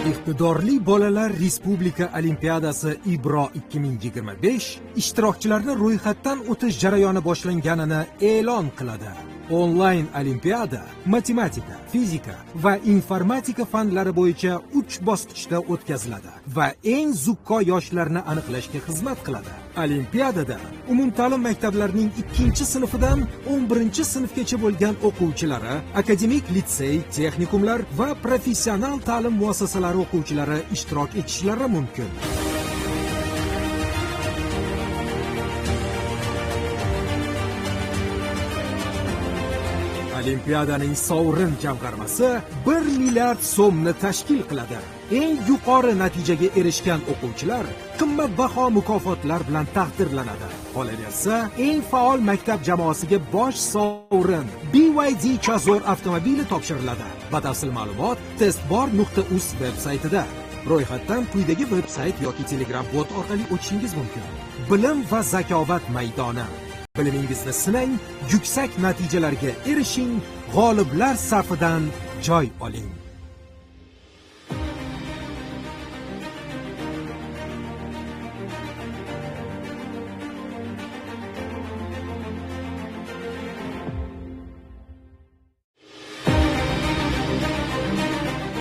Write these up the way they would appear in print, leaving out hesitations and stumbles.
Iqtidorli bolalar Respublika Olimpiadasi Ibro 2025 ishtirokchilarni ro'yxatdan o'tish jarayoni boshlanganini e'lon qiladi. Onlayn olimpiada matematika, fizika va informatika fanlari bo'yicha 3 bosqichda o'tkaziladi va eng zukko yoshlarni aniqlashga xizmat qiladi. Olimpiadada umumta'lim maktablarining 2-sinfidan 11-sinfgacha bo'lgan o'quvchilari, akademik litsey, texnikumlar va professional ta'lim muassasalari o'quvchilari ishtirok etishlari mumkin. Olimpiadaning sovrin jamg'armasi 1 milliard so'mni tashkil qiladi. Eng yuqori natijaga erishgan o'quvchilar qimmatbaho mukofotlar bilan taqdirlanadi. Qolaversa, eng faol maktab jamoasiga bosh sovrin BYD Chazor avtomobili topshiriladi. Batafsil ma'lumot testbor.uz veb-saytida. Ro'yxatdan quyidagi veb-sayt yoki Telegram bot orqali o'tishingiz mumkin. Bilim va zakovat maydoni. Bilimingizni sinang, yuksak natijalarga erishing, g'oliblar safidan joy oling.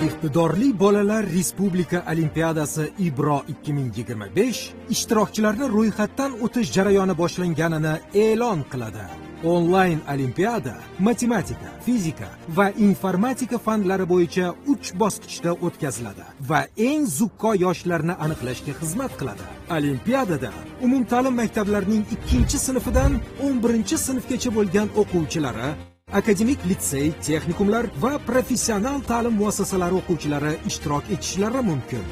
Iqtidorli bolalar Respublika Olimpiadasi Ibro 2025 ishtirokchilarni ro'yxatdan o'tish jarayoni boshlanganini e'lon qiladi. Onlayn olimpiada matematika, fizika va informatika fanlari bo'yicha 3 bosqichda o'tkaziladi va eng zukko yoshlarni aniqlashga xizmat qiladi. Olimpiadada umumta'lim maktablarining 2-sinfidan 11-sinfgacha bo'lgan o'quvchilari, akademik litsey, texnikumlar va professional ta'lim muassasalari o'quvchilari ishtirok etishlari mumkin.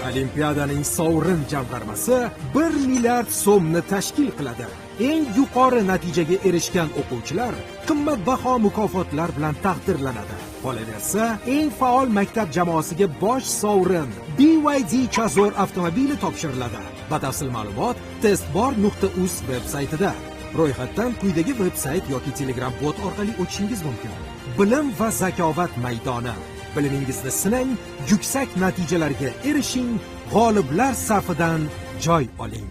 Olimpiadaning sovrin jamg'armasi 1 milliard so'mni tashkil qiladi. Eng yuqori natijaga erishgan o'quvchilar qimmatbaho mukofotlar bilan taqdirlanadi. Qolaversa, eng faol maktab jamoasiga bosh sovrin BYD Chazor avtomobili topshiriladi. Batafsil ma'lumot testbor.uz veb-saytida. Ro'yxatdan quyidagi veb-sayt yoki Telegram bot orqali o'tishingiz mumkin. Bilim va zakovat maydoni. Bilimingizni sinang, yuksak natijalarga erishing, g'oliblar safidan joy oling.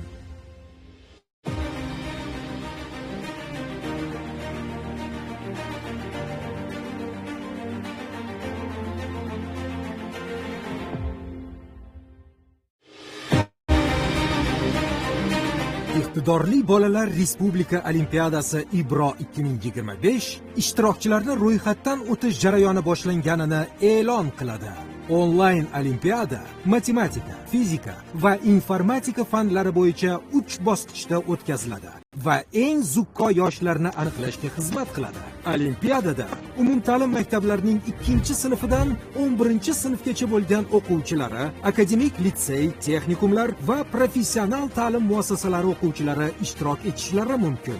Iqtidorli bolalar Respublika Olimpiadasi Ibro 2025 ishtirokchilarni ro'yxatdan o'tish jarayoni boshlanganini e'lon qiladi. Onlayn olimpiada matematika, fizika va informatika fanlari bo'yicha 3 bosqichda o'tkaziladi va eng zukko yoshlarni aniqlashga xizmat qiladi. Olimpiadada umumta'lim maktablarining 2-sinfidan 11-sinfgacha bo'lgan o'quvchilari, akademik litsey, texnikumlar va professional ta'lim muassasalari o'quvchilari ishtirok etishlari mumkin.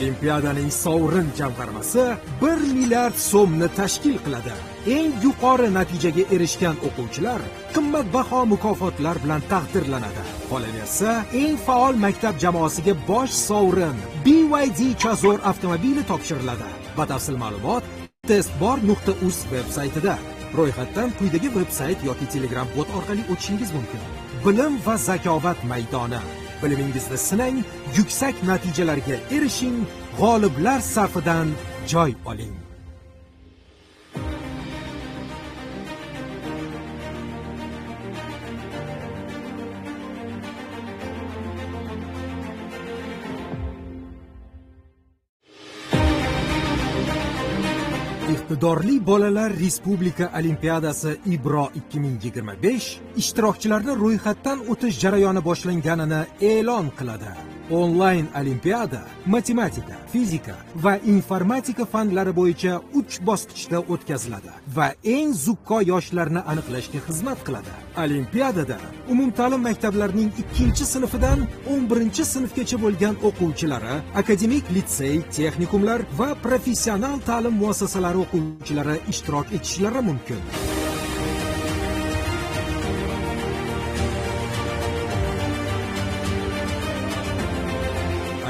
Olimpiadaning sovrin jamg'armasi 1 milliard so'mni tashkil qiladi. Eng yuqori natijaga erishgan o'quvchilar qimmatbaho mukofotlar bilan taqdirlanadi. Qolaversa, eng faol maktab jamoasiga bosh sovrin BYD Chazor avtomobili topshiriladi. Batafsil ma'lumot testbor.uz veb-saytida. Ro'yxatdan quyidagi veb-sayt yoki Telegram bot orqali o'tishingiz mumkin. Bilim va zakovat maydoni. Bilimingizni sinang, yuksak natijalarga erishing, g'oliblar safidan joy oling. Iqtidorli bolalar Respublika Olimpiadasi Ibro 2025 ishtirokchilarni ro'yxatdan o'tish jarayoni boshlanganini e'lon qiladi. Onlayn olimpiada matematika, fizika va informatika fanlari bo'yicha 3 bosqichda o'tkaziladi va eng zukko yoshlarni aniqlashga xizmat qiladi. Olimpiadada umumta'lim maktablarining 2-sinfidan 11-sinfgacha bo'lgan o'quvchilari, akademik litsey, texnikumlar va professional ta'lim muassasalari o'quvchilari ishtirok etishlari mumkin.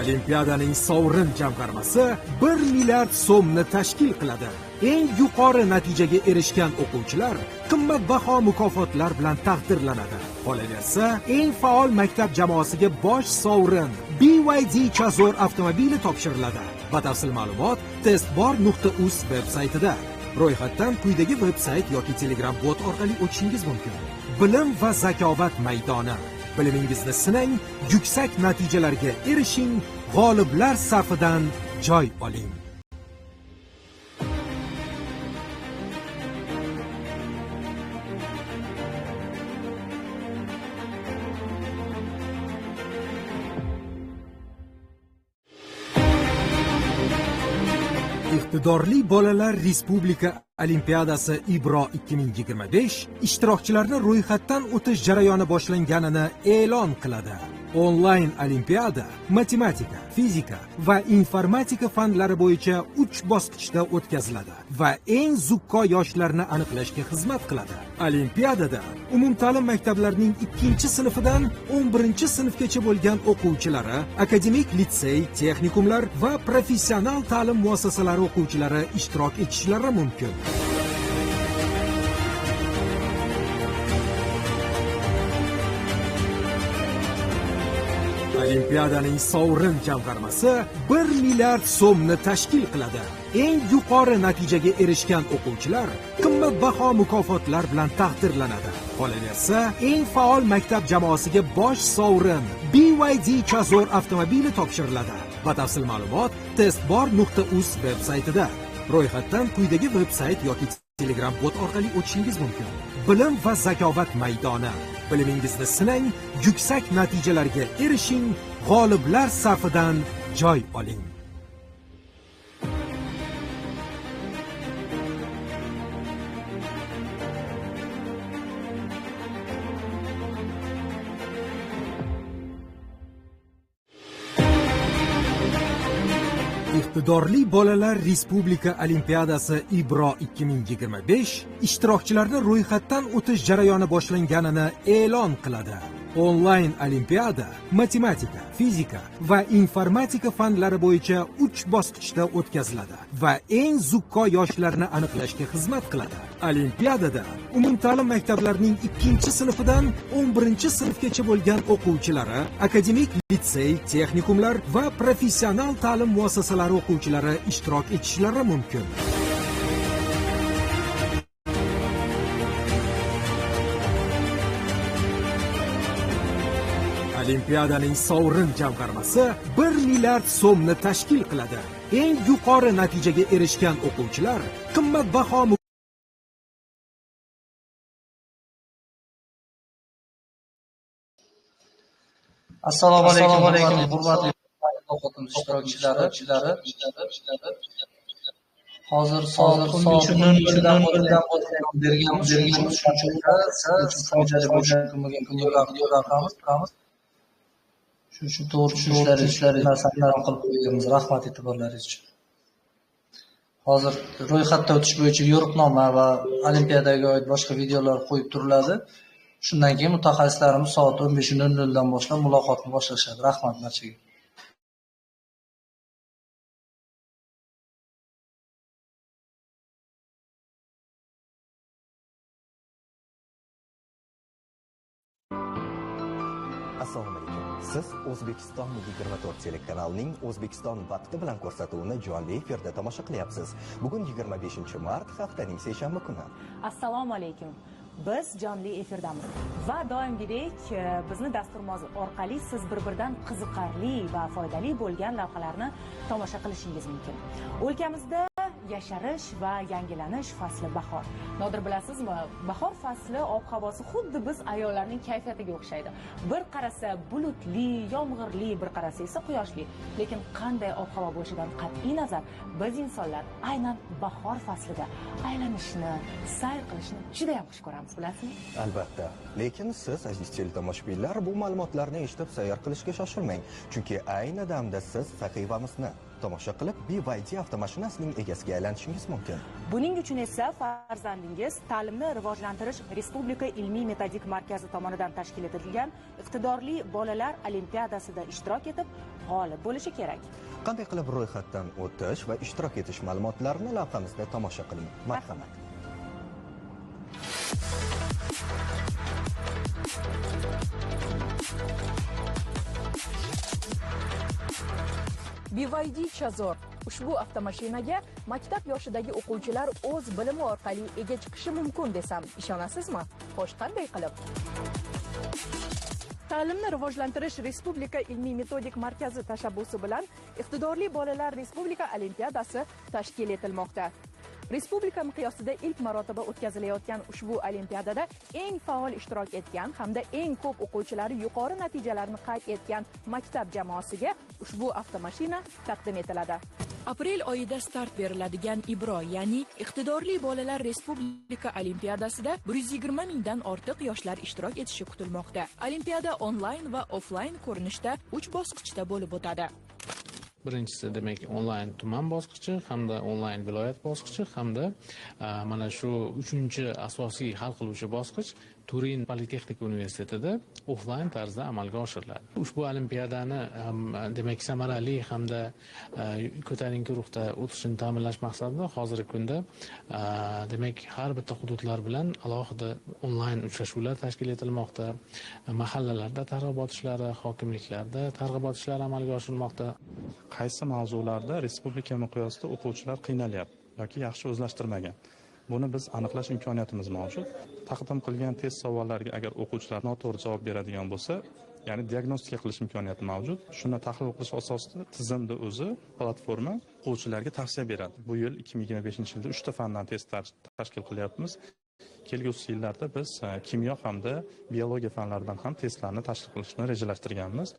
Olimpiadaning sovrin jamg'armasi 1 milliard so'mni tashkil qiladi. Eng yuqori natijaga erishgan o'quvchilar qimmatbaho mukofotlar bilan taqdirlanadi. Qolaversa, eng faol maktab jamoasiga bosh sovrin BYD Chazor avtomobili topshiriladi. Batafsil ma'lumot testbor.uz veb-saytida. Ro'yxatdan quyidagi veb-sayt yoki Telegram bot orqali o'tishingiz mumkin. Bilim va zakovat maydoni. Bilimingizni sinang, yuksak natijalarga erishing, g'oliblar safidan joy oling. Iqtidorli bolalar Respublika Olimpiadasi Ibro 2025 ishtirokchilarni ro'yxatdan o'tish jarayoni boshlanganini e'lon qiladi. Onlayn olimpiada matematika, fizika va informatika fanlari bo'yicha 3 bosqichda o'tkaziladi va eng zukko yoshlarni aniqlashga xizmat qiladi. Olimpiadada umumta'lim maktablarining 2-sinfidan 11-sinfgacha bo'lgan o'quvchilari, akademik litsey, texnikumlar va professional ta'lim muassasalari o'quvchilari ishtirok etishlari mumkin. Olimpiadaning sovrin jamg'armasi 1 milliard so'mni tashkil qiladi. Eng yuqori natijaga erishgan o'quvchilar qimmatbaho mukofotlar bilan taqdirlanadi. Qolaversa, eng faol maktab jamoasiga bosh sovrin BYD Chazor avtomobili topshiriladi. Batafsil ma'lumot testbor.uz veb-saytida. Ro'yxatdan quyidagi veb-sayt yoki Telegram bot orqali o'tishingiz mumkin. Bilim va zakovat maydoni. Bilimingizni sinang, yuksak natijalarga erishing, g'oliblar safidan joy oling. Iqtidorli bolalar Respublika Olimpiadasi Ibro 2025 ishtirokchilarni ro'yxatdan o'tish jarayoni boshlanganini e'lon qiladi. Onlayn olimpiada matematika, fizika va informatika fanlari bo'yicha 3 bosqichda o'tkaziladi va eng zukko yoshlarni aniqlashga xizmat qiladi. Olimpiadada umumta'lim maktablarining 2-sinfidan 11-sinfgacha bo'lgan o'quvchilari, akademik litsey, texnikumlar va professional ta'lim muassasalari o'quvchilari ishtirok etishlari mumkin. Olimpiadaning sovrin jamg'armasi 1 milliard so'mni tashkil qiladi. Eng yuqori natijaga erishgan o'quvchilar qimmatbaho Assalomu alaykum, hurmatli o'qituvchi ishtirokchilari. Hozir soat 13:00dan berganmiz shu to'g'ri tushunishlar qilib qo'yganmiz. Rahmat e'tiborlaringiz uchun. Hozir ro'yxatda o'tish bo'yicha yo'riqnoma va olimpiadaga oid boshqa videolar qo'yib turiladi. Shundan keyin mutaxassislarimiz soat 15:00 dan boshlab muloqotni boshlashadi. Rahmat barchaga. Assalomu alaykum. Siz O'zbekiston 24 telekanalining O'zbekiston vaqti bilan ko'rsatuvini jonli efirda tomosha qilyapsiz. Bugun 25-mart, haftaning seshanba kuni. Assalomu alaykum. Biz jonli efirdamiz va doimgidek bizni dasturimiz orqali siz bir-biridan qiziqarli va foydali bo'lgan lavhalarni tomosha qilishingiz mumkin. O'lkamizda yasharish va yangilanish fasli bahor. Nodir bilasizmi, bahor fasli ob-havosi xuddi biz ayollarning kayfiyatiga o'xshaydi. Bir qarasa bulutli, yomg'irli, bir qarasa esa quyoshli. Lekin qanday ob-havo bo'lishidan qat'iy nazar, biz insonlar aynan bahor faslida aylanishni, sayr qilishni juda ham xush ko'ramiz, bilasizmi? Albatta. Lekin siz, aziz teletomoshabinlar, bu ma'lumotlarni eshitib sayr qilishga shoshilmang, chunki ayni damda siz sahifamizni tomosha qilib, BYD avtomashinasining egasiga aylanishingiz mumkin. Buning uchun esa farzandingiz Ta'limni rivojlantirish Respublika ilmiy metodik markazi tomonidan tashkil etilgan iqtidorli bolalar olimpiadasida ishtirok etib, g'olib bo'lishi kerak. Qanday qilib ro'yxatdan o'tish va ishtirok etish ma'lumotlarini lavhamizda tomosha qiling. Marhamat. BYD Chazor. Ushbu avtomashinaga maktab yoshidagi o'quvchilar o'z bilimi orqali ega chiqishi mumkin desam, ishonasizmi? Xo'sh, qanday qilib? Ta'limni rivojlantirish Respublika ilmiy metodik markazi tashabbusi bilan iqtidorli bolalar Respublika olimpiadasi tashkil etilmoqda. Respublika miqyosida ilk marotaba o'tkazilayotgan ushbu olimpiadada eng faol ishtirok etgan hamda eng ko'p o'quvchilari yuqori natijalarni qayd etgan maktab jamoasiga ushbu avtomashina taqdim etiladi. Aprel oyida start beriladigan Ibro, ya'ni iqtidorli bolalar Respublika olimpiadasida 120 mingdan ortiq yoshlar ishtirok etishi kutilmoqda. Olimpiada onlayn va offlayn ko'rinishda 3 bosqichda bo'lib o'tadi. Birinchisi demak onlayn tuman bosqichi hamda onlayn viloyat bosqichi hamda mana shu 3-chi asosiy hal qiluvchi bosqich Turin Politexnika universitetida offlayn tarzda amalga oshiriladi. Ushbu olimpiadani demak samarali hamda ko'tarinki ruhda o'tishini ta'minlash maqsadida hozirgi kunda demak har bitta hududlar bilan alohida onlayn uchrashuvlar tashkil etilmoqda. Mahallalarda targ'ibot ishlari, hokimliklarda targ'ibot ishlari amalga oshirilmoqda. Qaysi mavzularda respublika miqyosida o'quvchilar qiynalyapti yoki yaxshi o'zlashtirmagan? Buni biz aniqlash imkoniyatimiz mavjud. Taqdim qilgan test savollariga agar o'quvchilar noto'g'ri javob beradigan bo'lsa, ya'ni diagnostika qilish imkoniyati mavjud. Shuni tahlil qilish asosida tizimda o'zi platforma o'quvchilarga tavsiya beradi. Bu yil 2025-yilda 3 ta fandan testlar tashkil qilyapmiz. Kelgusi yillarda biz kimyo hamda biologiya fanlaridan ham testlarni tashkil qilishni rejalashtirganmiz.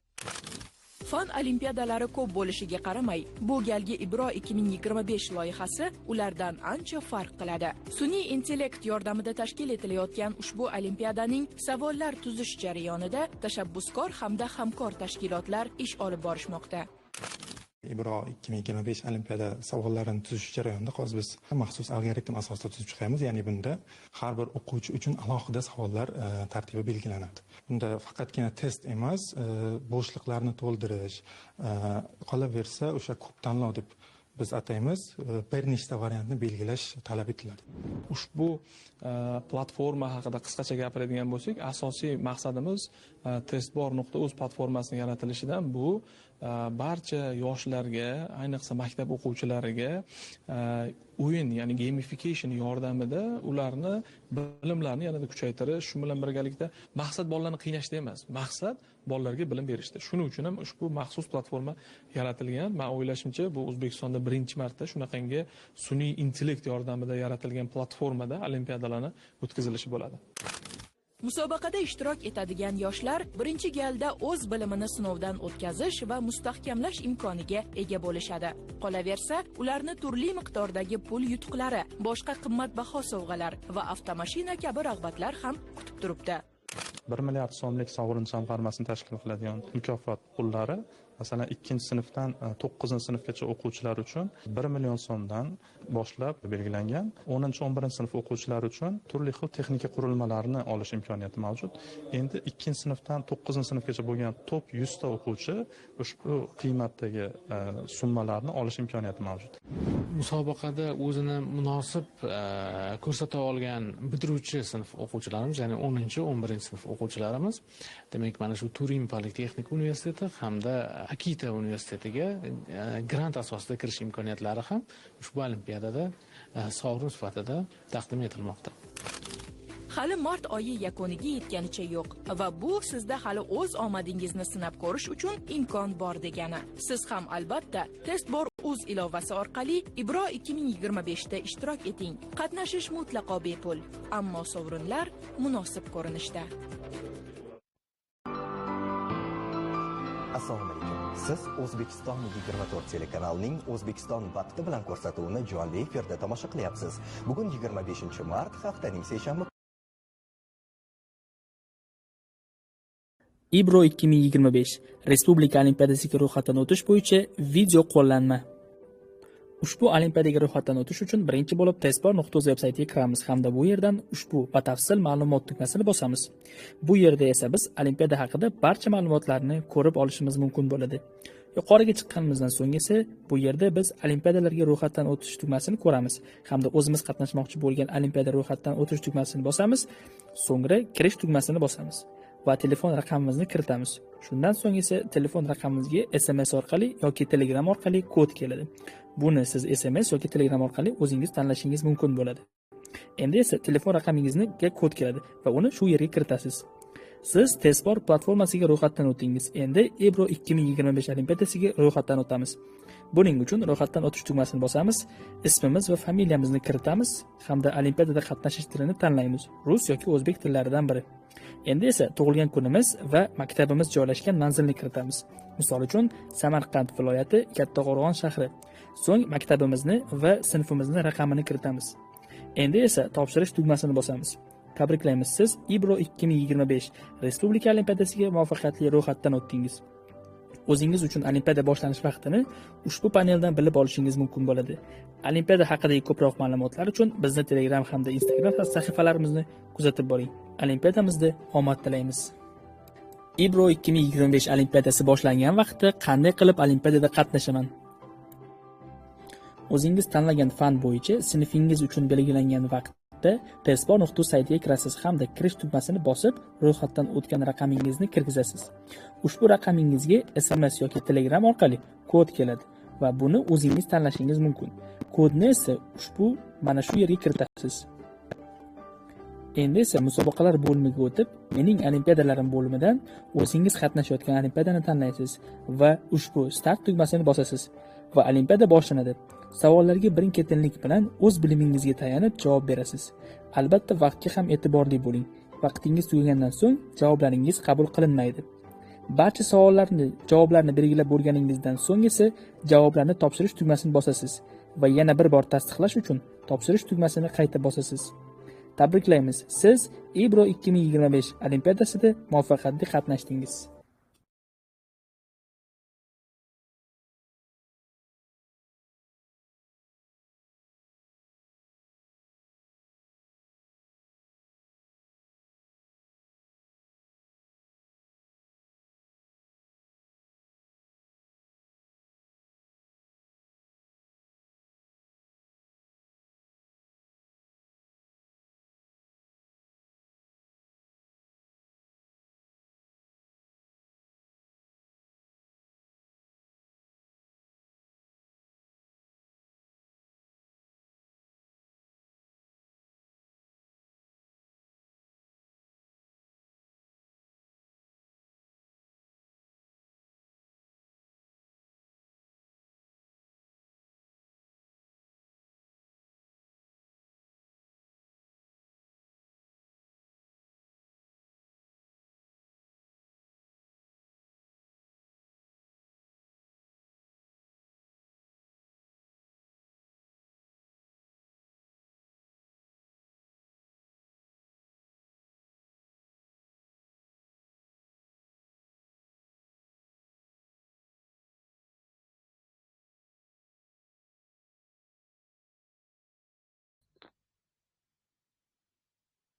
Fan olimpiadalari ko'p bo'lishiga qaramay, bu galgi Ibro 2025 loyihasi ulardan ancha farq qiladi. Sun'iy intellekt yordamida tashkil etilayotgan ushbu olimpiadaning savollar tuzish jarayonida tashabbuskor hamda hamkor tashkilotlar ish olib borishmoqda. Ibro 2025 olimpiada savollarini tuzish jarayonida hozir biz maxsus algoritm asosida tuzib chiqamiz. Ya'ni bunda har bir o'quvchi uchun alohida savollar tartibi belgilanadi. Bunda faqatgina test emas, bo'shliqlarni to'ldirish, qolaversa o'sha ko'p tanlov deb biz ataymiz, bir nechta variantni belgilash talab etiladi. Ushbu platforma haqida qisqacha gapiradigan bo'lsak, asosiy maqsadimiz testbor.uz platformasining yaratilishidan bu barcha yoshlarga, ayniqsa maktab o'quvchilariga o'yin, ya'ni gamification yordamida ularni bilimlarini yanada kuchaytirish, shu bilan birgalikda maqsad bolalarni qiynashda emas, maqsad bolalarga bilim berishda. Shuning uchun ham ushbu maxsus platforma yaratilgan. Men o'ylashimcha, bu O'zbekistonda birinchi marta shunaqangi sun'iy intellekt yordamida yaratilgan platformada olimpiadalarni o'tkazilishi bo'ladi. Musobaqada ishtirok etadigan yoshlar birinchi galda o'z bilimini sinovdan o'tkazish va mustahkamlash imkoniga ega bo'lishadi. Qolaversa, ularni turli miqdordagi pul yutuqlari, boshqa qimmatbaho sovg'alar va avtomashina kabi rag'batlar ham kutib turibdi. 1 milliard so'mlik sovrin jamg'armasini tashkil qiladigan mukofot pullari masalan 2-sinfdan 9-sinfgacha o'quvchilar uchun 1 million so'mdan boshlab belgilangan. 10-11-sinf o'quvchilari uchun turli xil texnika qurilmalarni olish imkoniyati mavjud. Endi 2-sinfdan 9-sinfgacha bo'lgan top 100 ta o'quvchi ushbu qiymatdagi summalarni olish imkoniyati mavjud. Musobaqada o'zini munosib ko'rsata olgan bitiruvchi sinf o'quvchilarimiz, ya'ni 10-11-sinf o'quvchilarimiz, demak mana shu Turin Politexnika universiteti hamda Akita universitetiga grant asosida kirish imkoniyatlari ham ushbu olimpiadada sovrin sifatida taqdim etilmoqda. Hali mart oyi yakuniga yetganicha yo'q va bu sizda hali o'z omadingizni sinab ko'rish uchun imkon bor degani. Siz ham albatta Testbor.uz ilovasi orqali Ibro 2025 da ishtirok eting. Qatnashish mutlaqo bepul, ammo sovrinlar munosib ko'rinishda. Assalomu alaykum. Siz O'zbekiston 24 telekanalining O'zbekiston vaqti bilan ko'rsatuvini jonli efirda tomosha qilyapsiz. Bugun 25-mart, haftaning seshanba. Ibro 2025 Respublika olimpiadasiga ro'yxatdan o'tish bo'yicha video qo'llanma. Ushbu olimpiadaga ro'yxatdan o'tish uchun birinchi bo'lib testbor.uz veb-saytiga kiramiz hamda bu yerdan ushbu batafsil ma'lumot tugmasini bosamiz. Bu yerda esa biz olimpiada haqida barcha ma'lumotlarni ko'rib olishimiz mumkin bo'ladi. Yuqoriga chiqqanimizdan so'ng esa bu yerda biz olimpiadalarga ro'yxatdan o'tish tugmasini ko'ramiz hamda o'zimiz qatnashmoqchi bo'lgan olimpiada ro'yxatdan o'tish tugmasini bosamiz, so'ngra kirish tugmasini bosamiz va telefon raqamimizni kiritamiz. Shundan so'ng esa telefon raqamimizga SMS orqali yoki Telegram orqali kod keladi. Buni siz SMS yoki Telegram orqali o'zingiz tanlashingiz mumkin bo'ladi. Endi esa telefon raqamingizga kod keladi va uni shu yerga kiritasiz. Siz Testbor platformasiga ro'yxatdan o'tdingiz. Endi Ebro 2025 olimpiadasiga ro'yxatdan o'tamiz. Buning uchun ro'yxatdan o'tish tugmasini bosamiz, ismimiz va familiyamizni kiritamiz hamda olimpiadada qatnashish tilini tanlaymiz. Rus yoki o'zbek tillaridan biri. Endi esa tug'ilgan kunimiz va maktabimiz joylashgan manzilni kiritamiz. Misol uchun Samarqand viloyati Kattaqo'rg'on shahri. So'ng maktabimizni va sinfimizni raqamini kiritamiz. Endi esa topshirish tugmasini bosamiz. Tabriklaymiz, siz Ebro 2025 Respublika olimpiadasiga muvaffaqiyatli ro'yxatdan o'tdingiz. O'zingiz uchun olimpiada boshlanish vaqtini ushbu paneldan bilib olishingiz mumkin bo'ladi. Olimpiada haqidagi ko'proq ma'lumotlar uchun bizni Telegram hamda Instagram sahifalarimizni kuzatib boring. Olimpiadamizda omad tilaymiz. Ebro 2025 olimpiadasi boshlangan vaqtda qanday qilib olimpiadada qatnashaman? O'zingiz tanlagan fan bo'yicha sinfingiz uchun belgilangan vaqtda testbor.uz saytiga kirasiz hamda kirish tugmasini bosib, ro'yxatdan o'tgan raqamingizni kirgizasiz. Ushbu raqamingizga SMS yoki Telegram orqali kod keladi va buni o'zingiz tanlashingiz mumkin. Kodni esa mana shu yerga kiritasiz. Endi esa musobaqalar bo'limiga o'tib, mening olimpiadalarim bo'limidan o'zingiz qatnashayotgan olimpiadani tanlaysiz va ushbu start tugmasini bosasiz va olimpiada boshlanadi. Savollarga birin-ketinlik bilan o'z bilimingizga tayanib javob berasiz. Albatta vaqtga ham e'tiborli bo'ling. Vaqtingiz tugagandan so'ng javoblaringiz qabul qilinmaydi. Barcha javoblarni belgilab bo'lganingizdan so'ng esa javoblarni topshirish tugmasini bosasiz va yana bir bor tasdiqlash uchun topshirish tugmasini qayta bosasiz. Tabriklaymiz, siz Ebro 2025 olimpiadasida muvaffaqiyatli qatnashdingiz.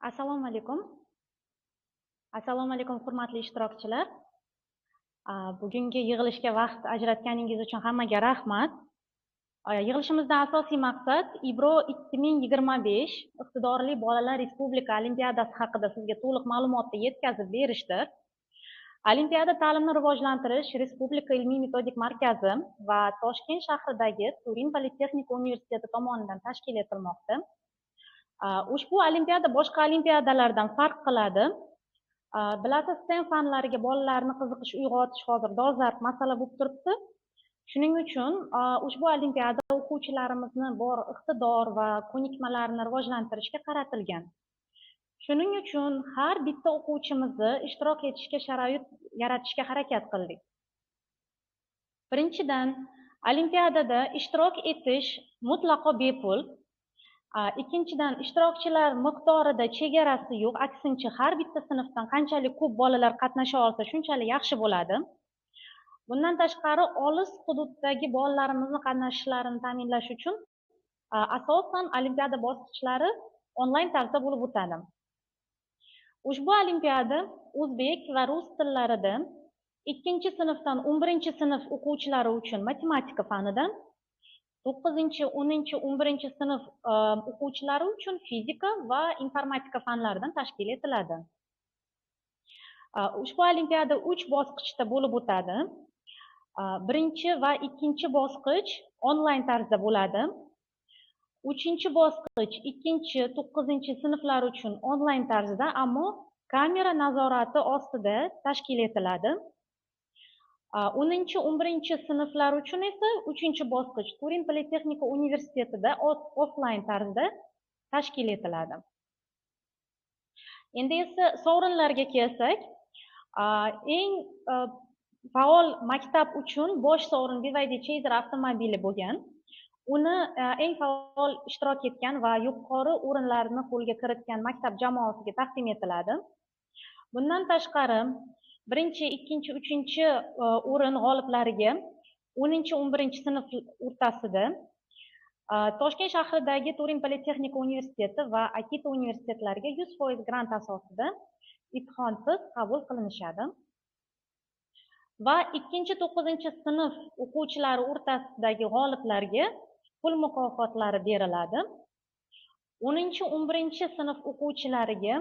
Assalomu alaykum hurmatli ishtirokchilar. Bugungi yig'ilishga vaqt ajratganingiz uchun hammaga rahmat. Yig'ilishimizda asosiy maqsad Ebro 2025 iqtidorli bolalar respublika olimpiadasi haqida sizga to'liq ma'lumotni yetkazib berishdir. Olimpiada ta'limni rivojlantirish Respublika ilmiy metodik markazi va Toshkent shahridagi Turin Politexnika universiteti tomonidan tashkil etilmoqda. Ushbu olimpiada boshqa olimpiadalardan farq qiladi. Bilasiz, STEM fanlariga bolalarni qiziqish uyg'otish hozir dolzarb masala bo'lib turibdi. Shuning uchun ushbu olimpiada o'quvchilarimizni bor iqtidor va ko'nikmalarini rivojlantirishga qaratilgan. Shuning uchun har bitta o'quvchimizni ishtirok etishga sharoit yaratishga harakat qildik. Birinchidan, olimpiadada ishtirok etish mutlaqo bepul. Ikkinchidan, ishtirokchilar miqdorida chegarasi yo'q, aksincha har bitta sinfdan qanchalik ko'p bolalar qatnasha olsa, shunchalik yaxshi bo'ladi. Bundan tashqari, olis hududdagi bolalarimizni qatnashishlarini ta'minlash uchun asosan olimpiada bosqichlari onlayn tarzda bo'lib o'tadi. Ushbu olimpiada o'zbek va rus tillarida 2-sinfdan 11-sinf o'quvchilari uchun matematika fanidan, 9, 10, 11-sinf o'quvchilari uchun fizika va informatika fanlaridan tashkil etiladi. Ushbu olimpiada 3 bosqichda bo'lib o'tadi. Birinchi va ikkinchi bosqich onlayn tarzda bo'ladi. Uchinchi bosqich 2-9-sinflar uchun onlayn tarzda, ammo kamera nazorati ostida tashkil etiladi. 10-11-sinflar uchun esa 3-bosqich Turin Politexnika universitetida offlayn tarzda tashkil etiladi. Endi esa sovrinlarga kelsak, eng faol maktab uchun bosh sovrin BYD Chaser avtomobili bo'lgan. Uni eng faol ishtirok etgan va yuqori o'rinlarni qo'lga kiritgan maktab jamoasiga taqdim etiladi. Bundan tashqari, 1, 2, 3 o'rin g'oliblariga 10-11-sinf o'rtasida Toshkent shahridagi Turin Politexnika universiteti va Akita universitetlariga 100% grant asosida imtihonsiz qabul qilinishadi. Va 2-9-sinf o'quvchilari o'rtasidagi g'oliblarga pul mukofotlari beriladi. 10-11-sinf o'quvchilariga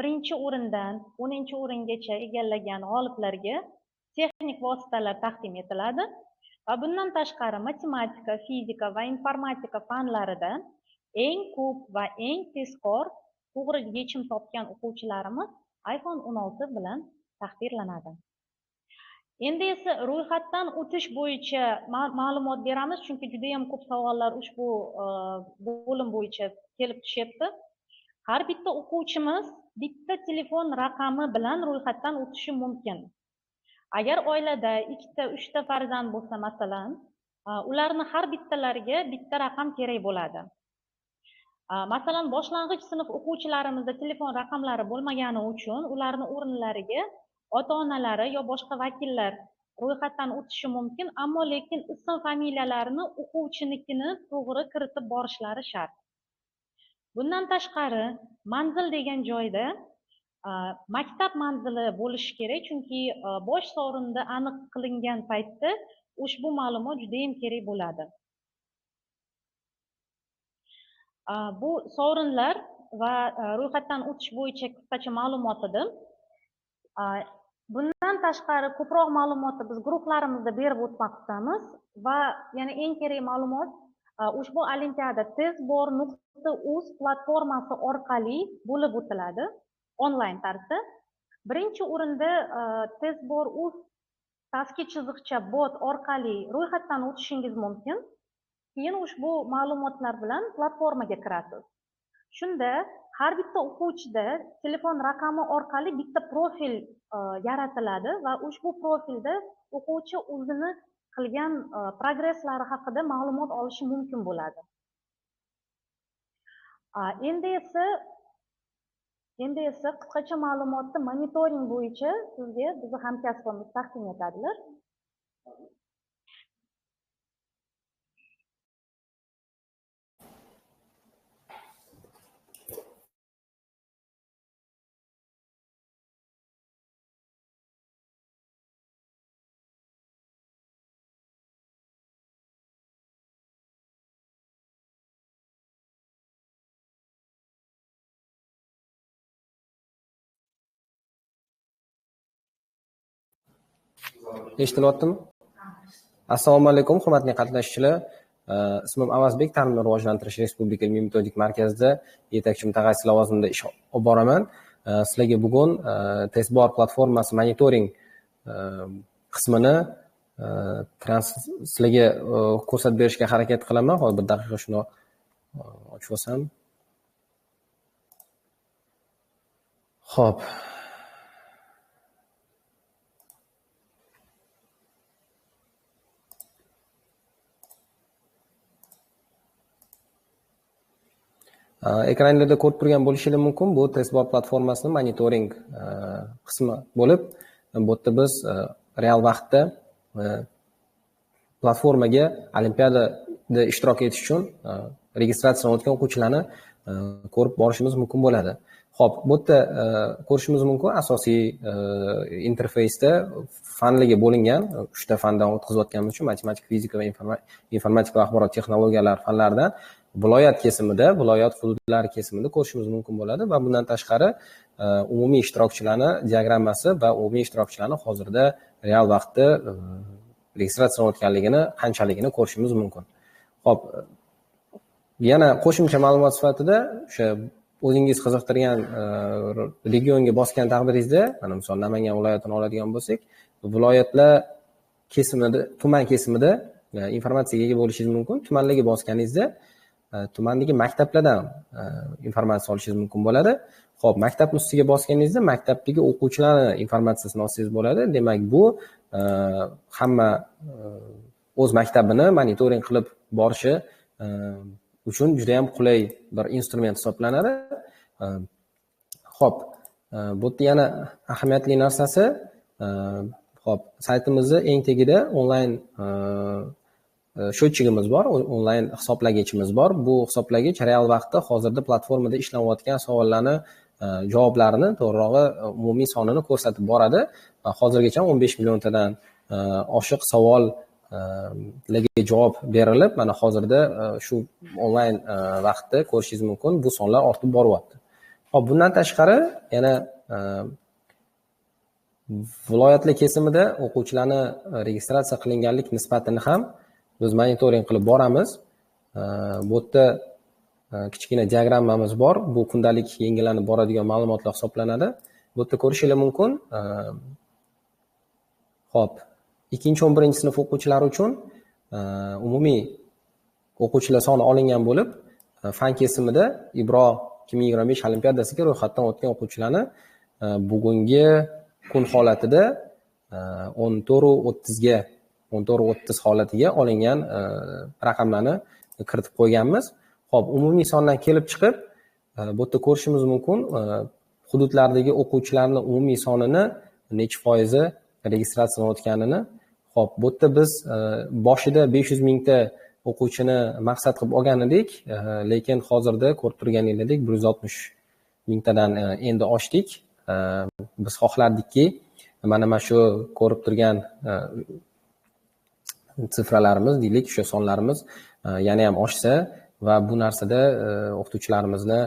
1-o'rindan 10-o'ringacha egallagan g'oliblarga texnik vositalar taqdim etiladi. Va bundan tashqari matematika, fizika va informatika fanlarida eng ko'p va eng tezkor to'g'ri yechim topgan o'quvchilarimiz iPhone 16 bilan taqdirlanadi. Endi esa ro'yxatdan o'tish bo'yicha ma'lumot beramiz, chunki juda ham ko'p savollar ushbu bo'lim bo'yicha kelib tushyapti. Har bitta o'quvchimiz bitta telefon raqami bilan ro'yxatdan o'tishi mumkin. Agar oilada 2-3 farzand bo'lsa, masalan, ularni har bittalariga bitta raqam kerak bo'ladi. Masalan, boshlang'ich sinf o'quvchilarimizda telefon raqamlari bo'lmagani uchun ularni o'rinlariga ota-onalari yo boshqa vakillar ro'yxatdan o'tishi mumkin, ammo lekin ism familiyalarini o'quvchinikini to'g'ri kiritib borishlari shart. Bundan tashqari, manzil degan joyda maktab manzili bo'lishi kerak, chunki bosh sovrinda aniq qilingan paytda ushbu ma'lumot juda ham kerak bo'ladi. Bu sovrinlar va ro'yxatdan o'tish bo'yicha qisqacha ma'lumot edi. Bundan tashqari ko'proq ma'lumotni biz guruhlarimizda berib o'tmoqdamiz va yana eng kerak ma'lumot ushbu olimpiada testbor.uz platformasi orqali bo'lib o'tiladi onlayn tarzda. Birinchi o'rinda testbor.uz /bot orqali ro'yxatdan o'tishingiz mumkin. Keyin ushbu ma'lumotlar bilan platformaga kirasiz. Shunda har bitta o'quvchida telefon raqami orqali bitta profil yaratiladi va ushbu profilda o'quvchi o'zini qilgan progresslari haqida ma'lumot olishi mumkin bo'ladi. Endi esa qisqacha ma'lumotni monitoring bo'yicha sizga bizni hamkasbimiz taqdim etadilar. Eshitilyaptimi? Assalomu alaykum, hurmatli qatnashchilar. Ismim Avazbek, ta'limni rivojlantirish Respublika ilmiy metodik markazida yetakchi mutaxassis lavozimida ish olib boraman. Sizlarga bugun testbor platformasi monitoring qismini sizlarga ko'rsatib berishga harakat qilaman. Hozir bir daqiqa shuni ochib olsam. Xo'p. Ekranlarda ko'rib turgan bo'lishingiz mumkin. Bu testbor platformasining monitoring qismi bo'lib, bu yerda biz real vaqtda platformaga olimpiadada ishtirok etish uchun registratsiyalanayotgan o'quvchilarni ko'rib borishimiz mumkin bo'ladi. Xo'p, bu yerda ko'rishimiz mumkin asosiy interfeysda fanlarga bo'lingan 3 ta fandan o'tkazayotganimiz uchun matematika, fizika va informatika va axborot texnologiyalari fanlaridan viloyat kesimida, viloyat hududlari kesimida ko'rishimiz mumkin bo'ladi va bundan tashqari umumiy ishtirokchilarni diagrammasi va umumiy ishtirokchilarni hozirda real vaqtda registratsiyalanayotganligini, qanchaligini ko'rishimiz mumkin. Xo'p, yana qo'shimcha ma'lumot sifatida o'sha o'zingiz qiziqtirgan regionga bosgan taqdiringizda, mana misol Namangan viloyatini oladigan bo'lsak, viloyatlar kesimida, tuman kesimida informatsiyaga ega bo'lishingiz mumkin. Tumanlarga bosganingizda tumandagi maktablardan informatsiya olishingiz mumkin bo'ladi. Xo'p, maktab ustiga bosganingizda maktabdagi o'quvchilarni informatsiyasini olsangiz bo'ladi. Demak, bu hamma o'z maktabini monitoring qilib borishi uchun juda ham qulay bir instrument hisoblanadi. Xo'p, bu yerda yana ahamiyatli narsasi, xo'p, saytimizda eng tagida onlayn счетчигimiz bor, onlayn hisoblagichimiz bor. Bu hisoblagich real vaqtda hozirda platformada ishlanayotgan savollarni javoblarini, to'g'rirog'i umumiy sonini ko'rsatib boradi. Hozirgacha 15 milliontadan oshiq savol larga javob berilib, mana hozirda shu onlayn vaqtda ko'rishingiz mumkin, bu sonlar ortib boryapti. Hop, bundan tashqari yana viloyatlar kesimida o'quvchilarni registratsiya qilinganlik nisbatini ham biz monitoring qilib boramiz. Bu yerda kichkina diagrammamiz bor. Bu kundalik yangilanib boradigan ma'lumotlar hisoblanadi. Bu yerda ko'rishingiz mumkin. Hop, 2-11 sinf o'quvchilari uchun umumiy o'quvchilar soni olingan bo'lib, fan kesimida Ibro 2025 olimpiadasiga ro'yxatdan o'tgan o'quvchilarni bugungi kun holatida 14:30 holatiga olingan raqamlarni kiritib qo'yganmiz. Xo'p, umumiy sondan kelib chiqib, bu yerda ko'rishimiz mumkin, hududlardagi o'quvchilarning umumiy sonini necha foizi registratsiyalanayotganini. Xo'p, bu yerda biz boshida 500 mingta o'quvchini maqsad qilib olgan edik, lekin hozirda ko'rib turganingizdek 160 mingtadan endi oshdik. Biz xohlardikki, mana shu ko'rib turgan sifralarimiz, deylik, o'sha sonlarimiz yana ham oshsa va bu narsada o'qituvchilarimizni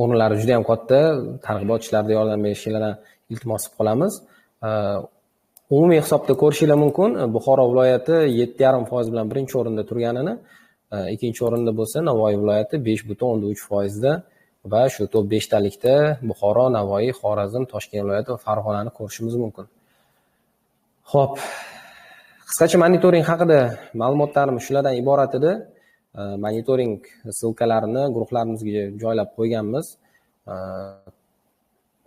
o'rinlari juda ham katta, targ'ibot ishlarida yordam berishlarini iltimos qilib qolamiz. Umumiy hisobda ko'rishingiz mumkin, Buxoro viloyati 7,5% bilan birinchi o'rinda turganini, ikkinchi o'rinda bo'lsa Navoiy viloyati 5,13% da va shu top 5 talikda Buxoro, Navoiy, Xorazm, Toshkent viloyati va Farg'onani ko'rishimiz mumkin. Xo'p, qisqacha monitoring haqida ma'lumotlarimiz shulardan iborat edi. Monitoring silkalarini guruhlarimizga joylab qo'yganmiz.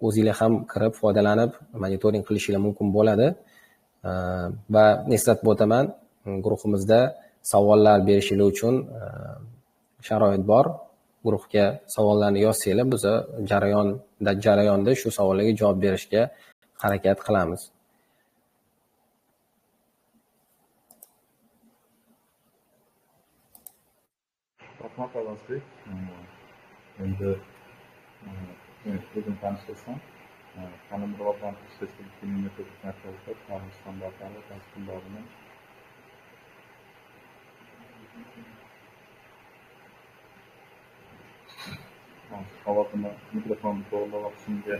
O'zingizlar ham kirib foydalanib monitoring qilishingiz mumkin bo'ladi. Va eslatib o'taman, guruhimizda savollar berishingiz uchun sharoit bor. Guruhga savollarni yozsanglar, biz jarayonda shu savollarga javob berishga harakat qilamiz. Rahmat Avazbek. Endi o'zim tanishtirsam, ta'lim rivojlantirish respublika metodik markazida ta'lim standartlari tashkilotining ovozini mikrofonni to'g'rilab olishimga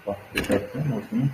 vaqt ketyapti o'zini.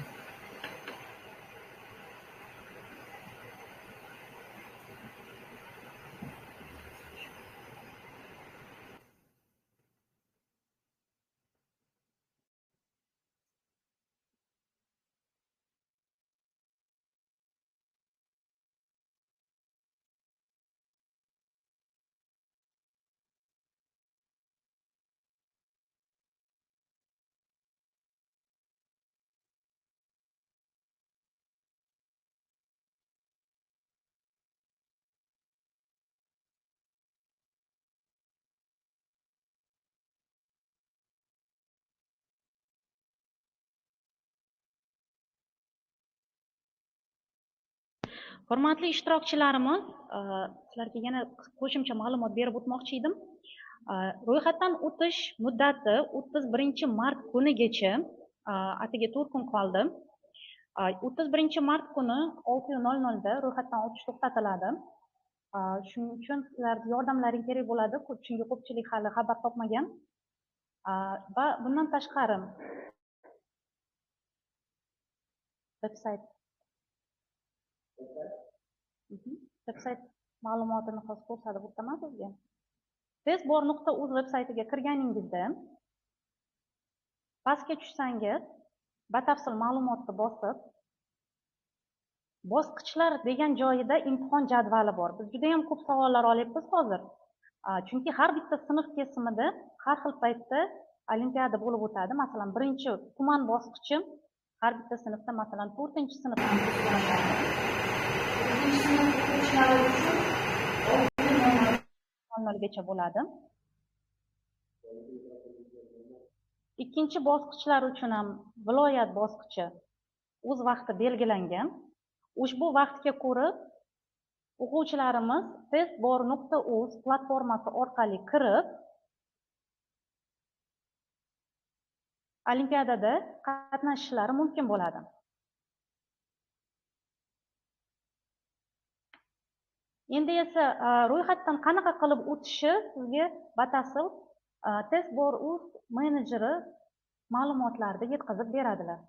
Hurmatli ishtirokchilarimiz, sizlarga yana qo'shimcha ma'lumot berib o'tmoqchi edim. Ro'yxatdan o'tish muddati 31-mart kunigacha, atigi 4 kun qoldi. 31-mart kuni 6:00 da ro'yxatdan o'tish to'xtatiladi. Shuning uchun sizlarga yordamlaring kerak bo'ladi, chunki ko'pchilik hali xabar topmagan. Va bundan tashqari veb-sayt ma'lumotini hozir ko'rsatib o'taman sizga. testbor.uz veb-saytiga kirganingizda pastga tushsangiz, batafsil ma'lumotni bosib, bosqichlar degan joyida imtihon jadvali bor. Biz juda ham ko'p savollar olyapmiz hozir. Chunki har bitta sinf kesimida har xil paytda olimpiada bo'lib o'tadi. Masalan, birinchi tuman bosqichi har bitta sinfda, masalan, 4-sinf gacha bo'ladi. Ikkinchi bosqichlar uchun ham viloyat bosqichi o'z vaqti belgilangan. Ushbu vaqtga ko'ra o'quvchilarimiz testbor.uz platformasi orqali kirib olimpiadada qatnashishlari mumkin bo'ladi. Endi esa ro'yxatdan qanaqa qilib o'tishi sizga batafsil testbor.uz menejeri ma'lumotlarida yetkazib beradilar.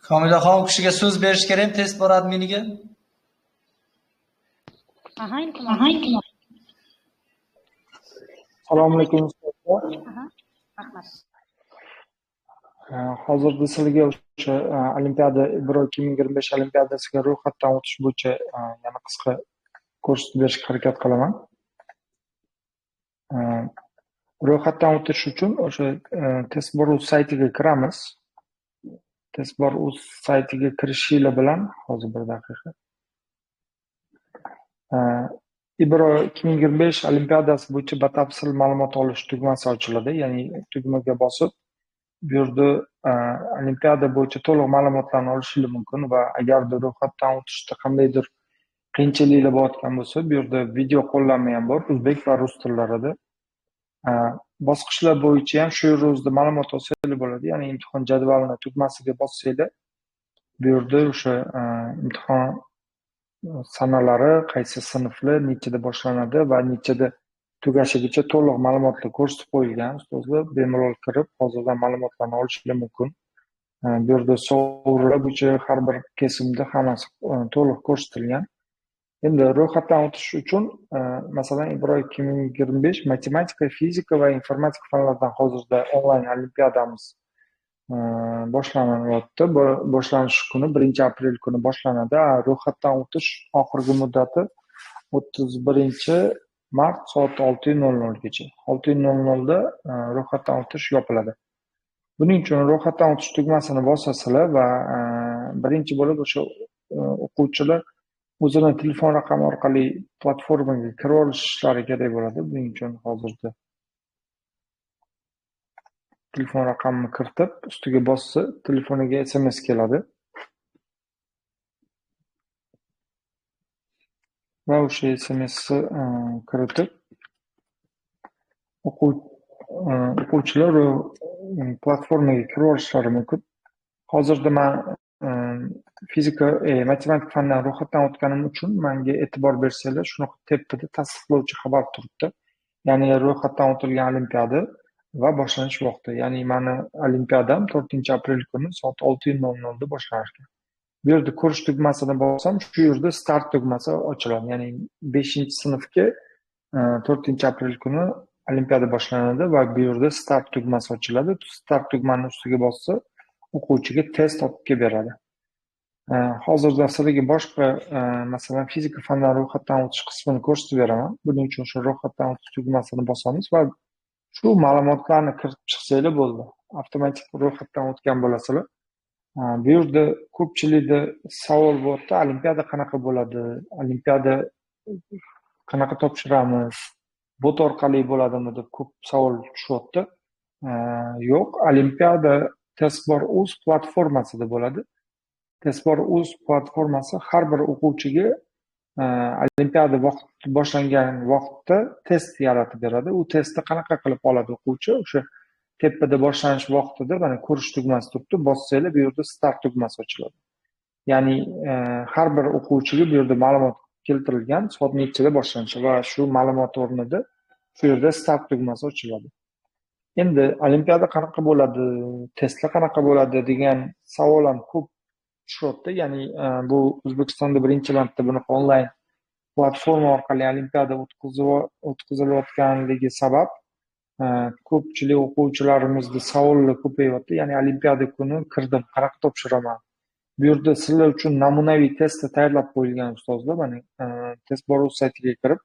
Komilaxon kishiga so'z berish kerak testbor adminiga. Iltimos. Assalomu alaykum. Rahmat. Hozirda sizlarga o'sha Olimpiada Ibro 2025 Olimpiadasiga ro'yxatdan o'tish bo'yicha yana qisqa ko'rsatib berishga harakat qilaman. Ro'yxatdan o'tish uchun o'sha testbor.uz saytiga kiramiz. testbor.uz saytiga kirishinglar bilan hozir bir daqiqa. Ibro 2025 Olimpiadasi bo'yicha batafsil ma'lumot olish tugmasi ochiladi. Ya'ni tugmaga bosib, bu yerda Olimpiada bo'yicha to'liq ma'lumotlarni olishingiz mumkin va agarda ro'yxatdan o'tishda qandaydir qiyinchiliklar bo'layotgan bo'lsa, bu yerda video qo'llanma ham bor, o'zbek va rus tillarida. Bosqichlar bo'yicha ham shu o'zida ma'lumot olsanglar bo'ladi. Ya'ni imtihon jadvalini tugmasiga bossanglar, bu yerda o'sha imtihon sanalari, qaysi sinflar nechada boshlanadi va nechada tugashigacha to'liq ma'lumotlar ko'rsatib qo'yilgan. Ustozlar bemalol kirib, hozirdan ma'lumotlarni olishlari mumkin. Bu yerda sovrinlar bo'yicha har bir kesimda hammasi to'liq ko'rsatilgan. Endi ro'yxatdan o'tish uchun masalan Ibro 2025 matematika, fizika va informatika fanlaridan hozirda onlayn olimpiadamiz boshlanyapti. Boshlanish kuni 1-aprel kuni boshlanadi. Ro'yxatdan o'tish oxirgi muddati 31-mart soat 6:00 gacha. 6:00 da ro'yxatdan o'tish yopiladi. Buning uchun ro'yxatdan o'tish tugmasini bosasizlar va birinchi bo'lib o'sha o'quvchilar o'zini telefon raqami orqali platformaga kirib olishlari kerak bo'ladi. Buning uchun hozirda telefon raqamini kiritib, ustiga bossa, telefoniga SMS keladi. Va o'sha SMSni kiritib o'quvchilar platformaga kirib olishlari mumkin. Hozirda men fizika, matematika fandan ro'yxatdan o'tganim uchun menga e'tibor bersanglar, shunaqa tepada tasdiqlovchi xabar turibdi. Ya'ni ro'yxatdan o'tilgan olimpiada va boshlanish vaqti. Ya'ni meni olimpiadam 4-aprel kuni soat 6:00 da boshlanadi. Bu yerda ko'rish tugmasini bossam, shu yerda start tugmasi ochiladi. Ya'ni 5-sinfga 4-aprel kuni olimpiada boshlanadi va bu yerda start tugmasi ochiladi. Start tugmani ustiga bossa, o'quvchiga test olib kelib beradi. Hozirda sizlarga boshqa masalan fizika fanlari ro'yxatdan o'tish qismini ko'rsatib beraman. Buning uchun shu ro'yxatdan o'tish tugmasini bosamiz va shu ma'lumotlarni kiritib chiqsanglar bo'ldi. Avtomatik ro'yxatdan o'tgan bo'lasizlar. Bu yerda ko'pchilikda savol bo'lyapti, olimpiada qanaqa bo'ladi? Olimpiada qanaqa topshiramiz? Bot orqali bo'ladimi deb ko'p savol tushyapti. Yo'q, olimpiada Testbor.uz platformasida bo'ladi. Testbor.uz platformasi har bir o'quvchiga olimpiada vaqti boshlangan vaqtda test yaratib beradi. U testni qanaqa qilib oladi o'quvchi? O'sha tepada boshlanish vaqtida mana ko'rish tugmasi turibdi. Bossanglar bu yerda start tugmasi ochiladi. Ya'ni har bir o'quvchiga bu yerda ma'lumot keltirilgan, soat nechida boshlanishi va shu ma'lumot o'rnida shu yerda start tugmasi ochiladi. Endi olimpiada qanaqa bo'ladi, testlar qanaqa bo'ladi degan savol ham ko'p tushyapti. Ya'ni bu O'zbekistonda birinchi marta bunaqa onlayn platforma orqali olimpiada o'tkazilayotganligi sabab ko'pchilik o'quvchilarimizda savollar ko'payyapti. Ya'ni olimpiada kuni kirdim, qanaqa topshiraman? Bu yerda sizlar uchun namunaviy testlar tayyorlab qo'yilgan ustozlar. Mana Testbor.uz saytiga kirib,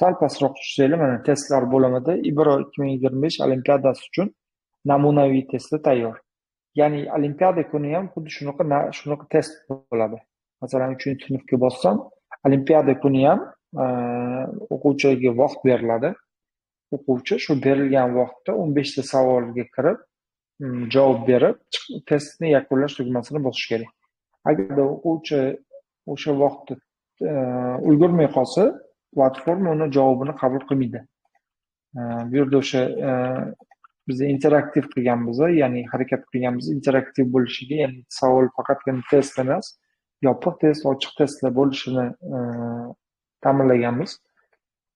sal pastroq tushsanglar, mana testlar bo'limida Ibro 2025 olimpiadasi uchun namunaviy testlar tayyor. Ya'ni olimpiada kuni ham xuddi shunaqa test bo'ladi. Masalan, 3-sinfga bossam, olimpiada kuni ham o'quvchiga vaqt beriladi. O'quvchi shu berilgan vaqtda 15 ta savolga kirib, javob berib, testni yakunlash tugmasini bosish kerak. Agar o'quvchi o'sha vaqtda ulgurmay qolsa, platforma uni javobini qabul qilmaydi. Bu yerda o'sha biz interaktiv qilganmiz, ya'ni harakat qilganmiz, interaktiv bo'lishiga, ya'ni savol faqatgina test emas, yopiq test, ochiq testlar bo'lishini ta'minlaganmiz.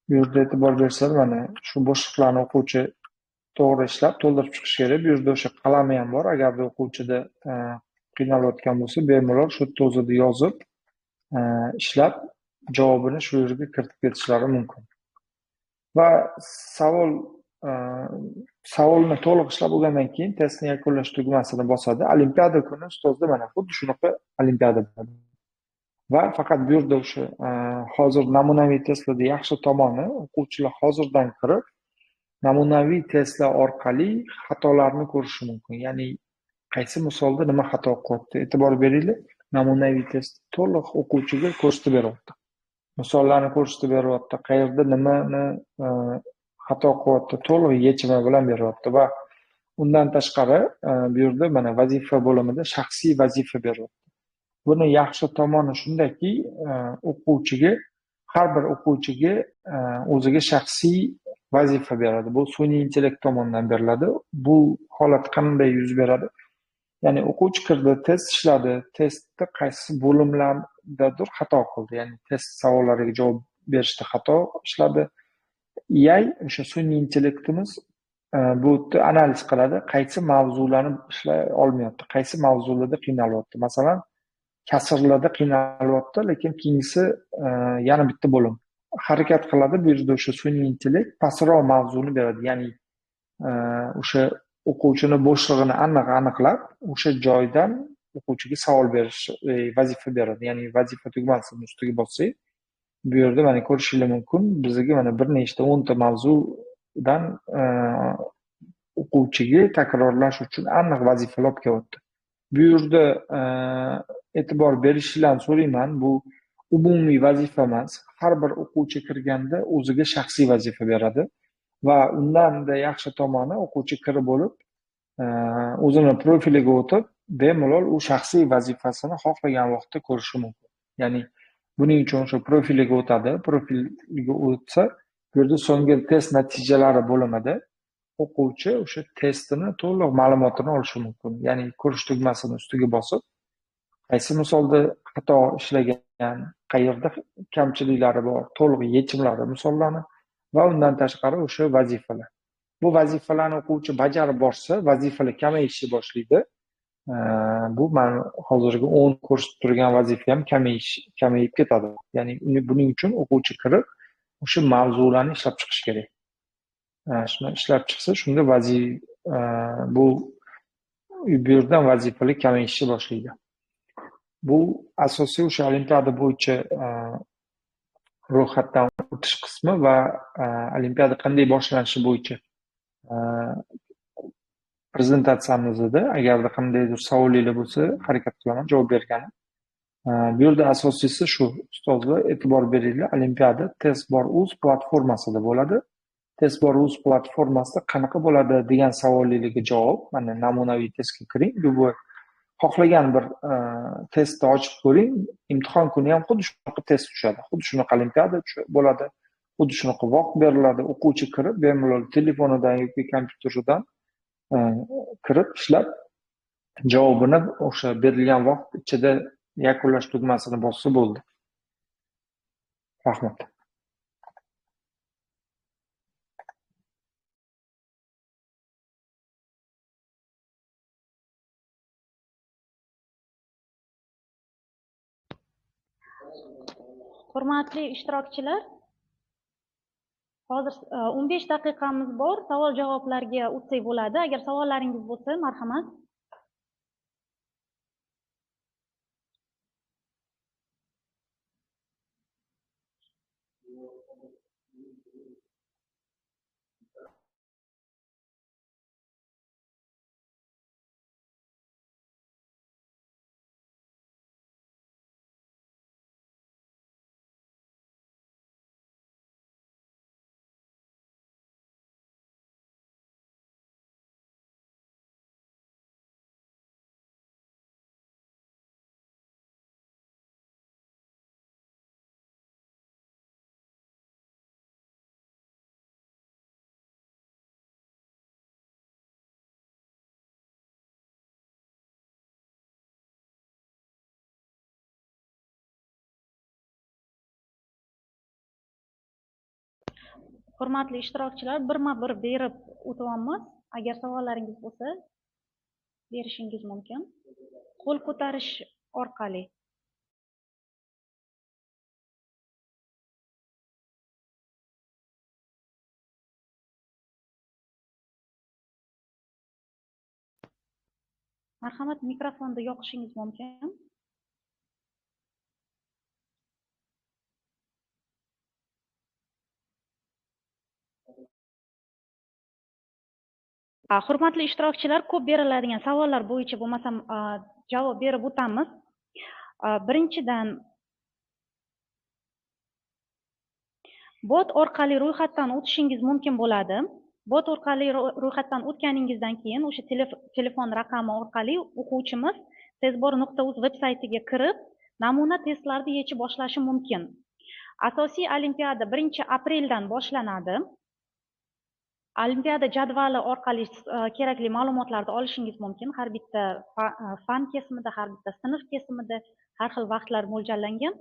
Bu yerda e'tibor bersangiz, mana shu bo'shliqlarni o'quvchi to'g'ri ishlab to'ldirib chiqish kerak. Bu yerda o'sha qalami ham bor. Agar o'quvchida qiynalayotgan bo'lsa, bemalol shu yerda o'zida yozib, ishlab javobini shu yerga kiritib ketishlari mumkin. Va savolni to'liq ishlab bo'lgandan keyin testni yakunlash tugmasini bosadi. Olimpiada kuni ustozda mana xuddi shunaqa olimpiada bo'ladi. Va faqat bu yerda o'sha hozir namunaviy testlarda yaxshi tomoni o'quvchilar hozirdan kirib, namunaviy testlar orqali xatolarni ko'rishi mumkin. Ya'ni qaysi misolda nima xato qilyapti? E'tibor beringlar, namunaviy test to'liq o'quvchiga ko'rsatib beryapti. Misollarni ko'rsatib beryapti, qayerda nimani xato qilyapti, to'liq yechimi bilan beryapti va undan tashqari bu yerda mana vazifa bo'limida shaxsiy vazifa beryapti. Buni yaxshi tomoni shundaki, har bir o'quvchiga o'ziga shaxsiy vazifa beradi. Bu sun'iy intellekt tomonidan beriladi. Bu holat qanday yuz beradi? Ya'ni o'quvchi kirdi, test ishladi, testda qaysi bo'limlardadir xato qildi. Ya'ni test savollariga javob berishda xato ishladi. AI o'sha sun'iy intellektimiz bu yerda analiz qiladi, qaysi mavzularni ishlay olmayapti, qaysi mavzularda qiynalyapti. Masalan, kasrlarda qiynalyapti, lekin keyingisi yana bitta bo'lim harakat qiladi. Bu yerda o'sha sun'iy intellekt pastroq mavzuni beradi. Ya'ni o'sha o'quvchini bo'shlig'ini aniqlab, o'sha joydan o'quvchiga savol berish vazifa beradi. Ya'ni vazifa tugmasini ustiga bossak, bu yerda mana ko'rishingiz mumkin, bizga mana bir nechta 10 ta mavzudan o'quvchiga takrorlash uchun aniq vazifalar olib kelyapti. Bu yerda e'tibor berishingizni so'rayman, bu umumiy vazifa emas. Har bir o'quvchi kirganda o'ziga shaxsiy vazifa beradi va undan-da yaxshi tomoni o'quvchi kirib bo'lib, o'zini profiliga o'tib, bemalol u shaxsiy vazifasini xohlagan vaqtda ko'rishi mumkin. Ya'ni buning uchun o'sha profiliga o'tadi. Profiliga o'tsa, bu yerda so'nggi test natijalari bo'limida o'quvchi o'sha testini to'liq ma'lumotini olishi mumkin. Ya'ni ko'rish tugmasini ustiga bosib, qaysi misolda xato ishlagan, qayerda kamchiliklari bor, to'liq yechimlari misollarni va undan tashqari o'sha vazifalar. Bu vazifalarni o'quvchi bajarib borsa, vazifalar kamayishni boshlaydi. Bu men hozirgi 10 ko'rsatib turgan vazifa ham kamayib ketadi. Ya'ni buning uchun o'quvchi kirib, o'sha mavzularni ishlab chiqish kerak. Shuni ishlab chiqsa, shunda bu yerdan vazifalar kamayishni boshlaydi. Bu asosiy o'sha olimpiada bo'yicha ro'yxatdan o'tish qismi va olimpiada qanday boshlanishi bo'yicha prezentatsiyamizda agarda qandaydir savolinglar bo'lsa harakat qilaman javob bergani. Bu yerda asosiysi shu, ustozlar e'tibor beringlar, olimpiada testbor.uz platformasida bo'ladi. Testbor.uz platformasida qanaqa bo'ladi degan savollarga javob, mana namunaviy testga kiring, bu xohlagan bir testni ochib ko'ring, imtihon kuni ham xuddi shunaqa test tushadi, xuddi shunaqa olimpiada bo'ladi, xuddi shunaqa vaqt beriladi, o'quvchi kirib bemalol telefonidan yoki kompyuteridan kirib ishlab javobini o'sha berilgan vaqt ichida yakunlash tugmasini bossa bo'ldi. Rahmat. Hurmatli ishtirokchilar, hozir 15 daqiqamiz bor. Savol-javoblarga o'tsak bo'ladi. Agar savollaringiz bo'lsa, marhamat. Hurmatli ishtirokchilar, birma-bir berib o'tyapmiz. Agar savollaringiz bo'lsa, berishingiz mumkin. Qo'l ko'tarish orqali. Marhamat, mikrofonni yoqishingiz mumkin. Hurmatli ishtirokchilar, ko'p beriladigan savollar bo'yicha bo'lmasam javob berib o'tamiz. Birinchidan, bot orqali ro'yxatdan o'tishingiz mumkin bo'ladi. Bot orqali ro'yxatdan o'tganingizdan keyin o'sha telefon raqami orqali o'quvchimiz testbor.uz veb-saytiga kirib, namuna testlarni yechib boshlashi mumkin. Asosiy olimpiada 1-apreldan boshlanadi. Olimpiada jadvali orqali kerakli ma'lumotlarni olishingiz mumkin. Har bitta fan kesimida, har bitta sinf kesimida har xil vaqtlar mo'ljallangan.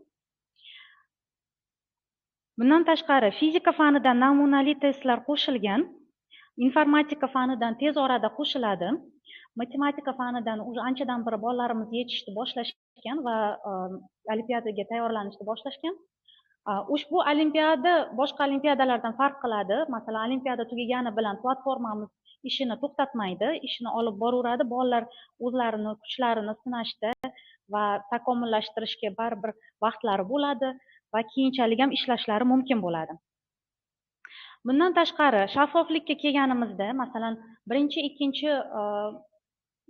Bundan tashqari, fizika fanidan namunali testlar qo'shilgan. Informatika fanidan tez orada qo'shiladi. Matematika fanidan anchadan beri bolalarimiz yechishni boshlashgan va olimpiadaga tayyorlanishni boshlashgan. Ushbu olimpiada boshqa olimpiadalardan farq qiladi. Masalan, olimpiada tugagani bilan platformamiz ishini to'xtatmaydi, ishini olib boraveradi. Bolalar o'zlarini kuchlarini sinashda va takomillashtirishga baribir vaqtlari bo'ladi va keyinchalik ham ishlashlari mumkin bo'ladi. Bundan tashqari, shaffoflikka kelganimizda, masalan, 1-2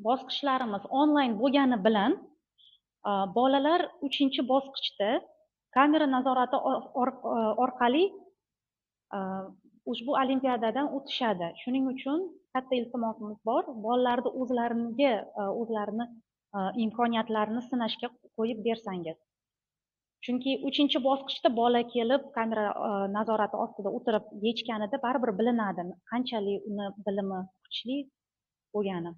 bosqichlarimiz onlayn bo'lgani bilan bolalar 3-bosqichda kamera nazorati orqali ushbu olimpiadadan o'tishadi. Shuning uchun katta iltimosimiz bor, bolalarni o'zlarini imkoniyatlarini sinashga qo'yib bersangiz. Chunki 3-bosqichda bola kelib kamera nazorati ostida o'tirib yechganida baribir bilinadi, qanchalik uni bilimi kuchli bo'lgani.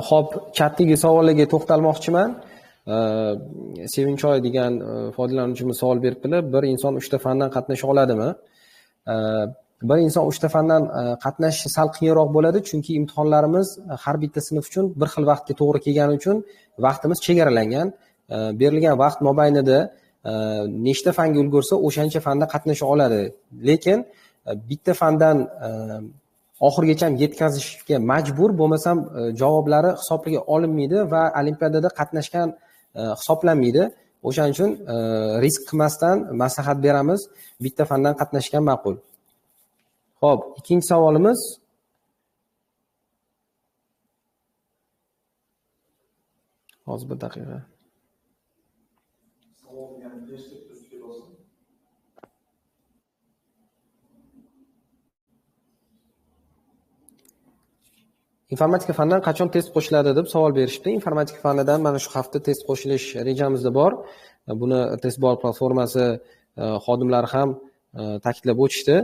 Xo'p, chatdagi savollarga to'xtalmoqchiman. Sevinchoy degan foydalanuvchimiz savol beribdilar. Bir inson 3 ta fandan qatnasha oladimi? Bir inson 3 ta fandan qatnashishi sal qiyinroq bo'ladi, chunki imtihonlarimiz har bitta sinf uchun bir xil vaqtga to'g'ri kelgani uchun vaqtimiz chegaralangan. Berilgan vaqt mobaynida nechta fanga ulgursa, o'shancha fanda qatnasha oladi. Lekin bitta fandan oxirigacha yetkazishga majbur, bo'lmasam javoblari hisobga olinmaydi va olimpiadada qatnashgan hisoblanmaydi. O'shaning uchun risk qilmasdan maslahat beramiz, bitta fandan qatnashgan ma'qul. Xo'p, ikkinchi savolimiz hozir bir daqiqa. Informatika fanidan qachon test qo'shiladi deb savol berishdi. Informatika fanidan mana shu hafta test qo'shilish rejamizda bor. Buni testbor platformasi xodimlari ham ta'kidlab o'tishdi.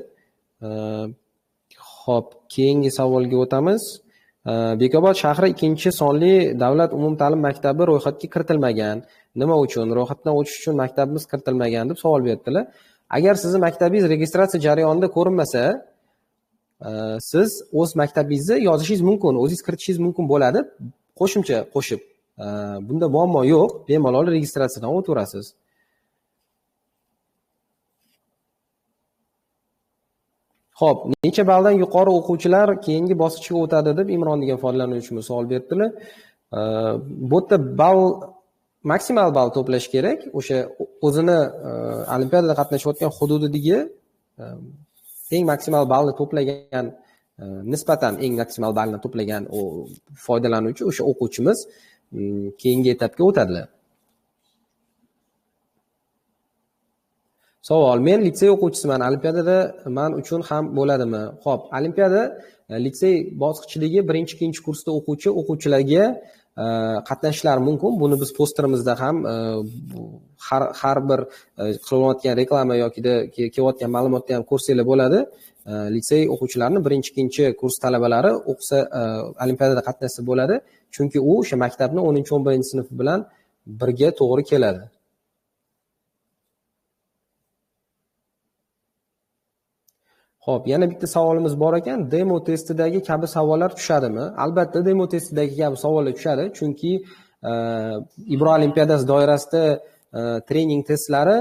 Xo'p, keyingi savolga o'tamiz. Bekobod shahri 2-sonli davlat umumta'lim maktabi ro'yxatga kiritilmagan. Nima uchun? Ro'yxatdan o'tish uchun maktabimiz kiritilmagan deb savol berdilar. Agar sizning maktabingiz registratsiya jarayonida ko'rinmasa, siz o'z maktabingizni yozishingiz mumkin, o'zingiz kiritishingiz mumkin bo'ladi, qo'shimcha qo'shib. Bunda muammo yo'q, bemalol registratsiyadan o'taverasiz. Xo'p, necha balldan yuqori o'quvchilar keyingi bosqichga o'tadi deb Imron degan foydalanuvchimiz savol berdilar. Bu yerda ball, maksimal ball to'plash kerak. O'sha o'zini olimpiadada qatnashayotgan hududidagi eng maksimal ballni to'plagan, nisbatan eng maksimal ballni to'plagan o foydalanuvchi, o'sha o'quvchimiz keyingi etapga o'tadilar. Savol: men litsey o'quvchisiman, olimpiadada men uchun ham bo'ladimi? Xo'p, olimpiada litsey bosqichidagi 1-2 kursda o'quvchilarga qatnashishlari mumkin. Buni biz posterimizda ham har bir qilayotgan reklama yoki kelayotgan ma'lumotda ham ko'rsanglar bo'ladi. Litsey o'quvchilarining 1-2 kurs talabalari o'qisa, olimpiadada qatnashsa bo'ladi, chunki u o'sha maktabning 10-11 sinfi bilan birga to'g'ri keladi. Xo'p, yana bitta savolimiz bor ekan. Demo testidagi kabi savollar tushadimi? Albatta, demo testidagi kabi savollar tushadi, chunki Ibro olimpiadasi doirasida trening testlari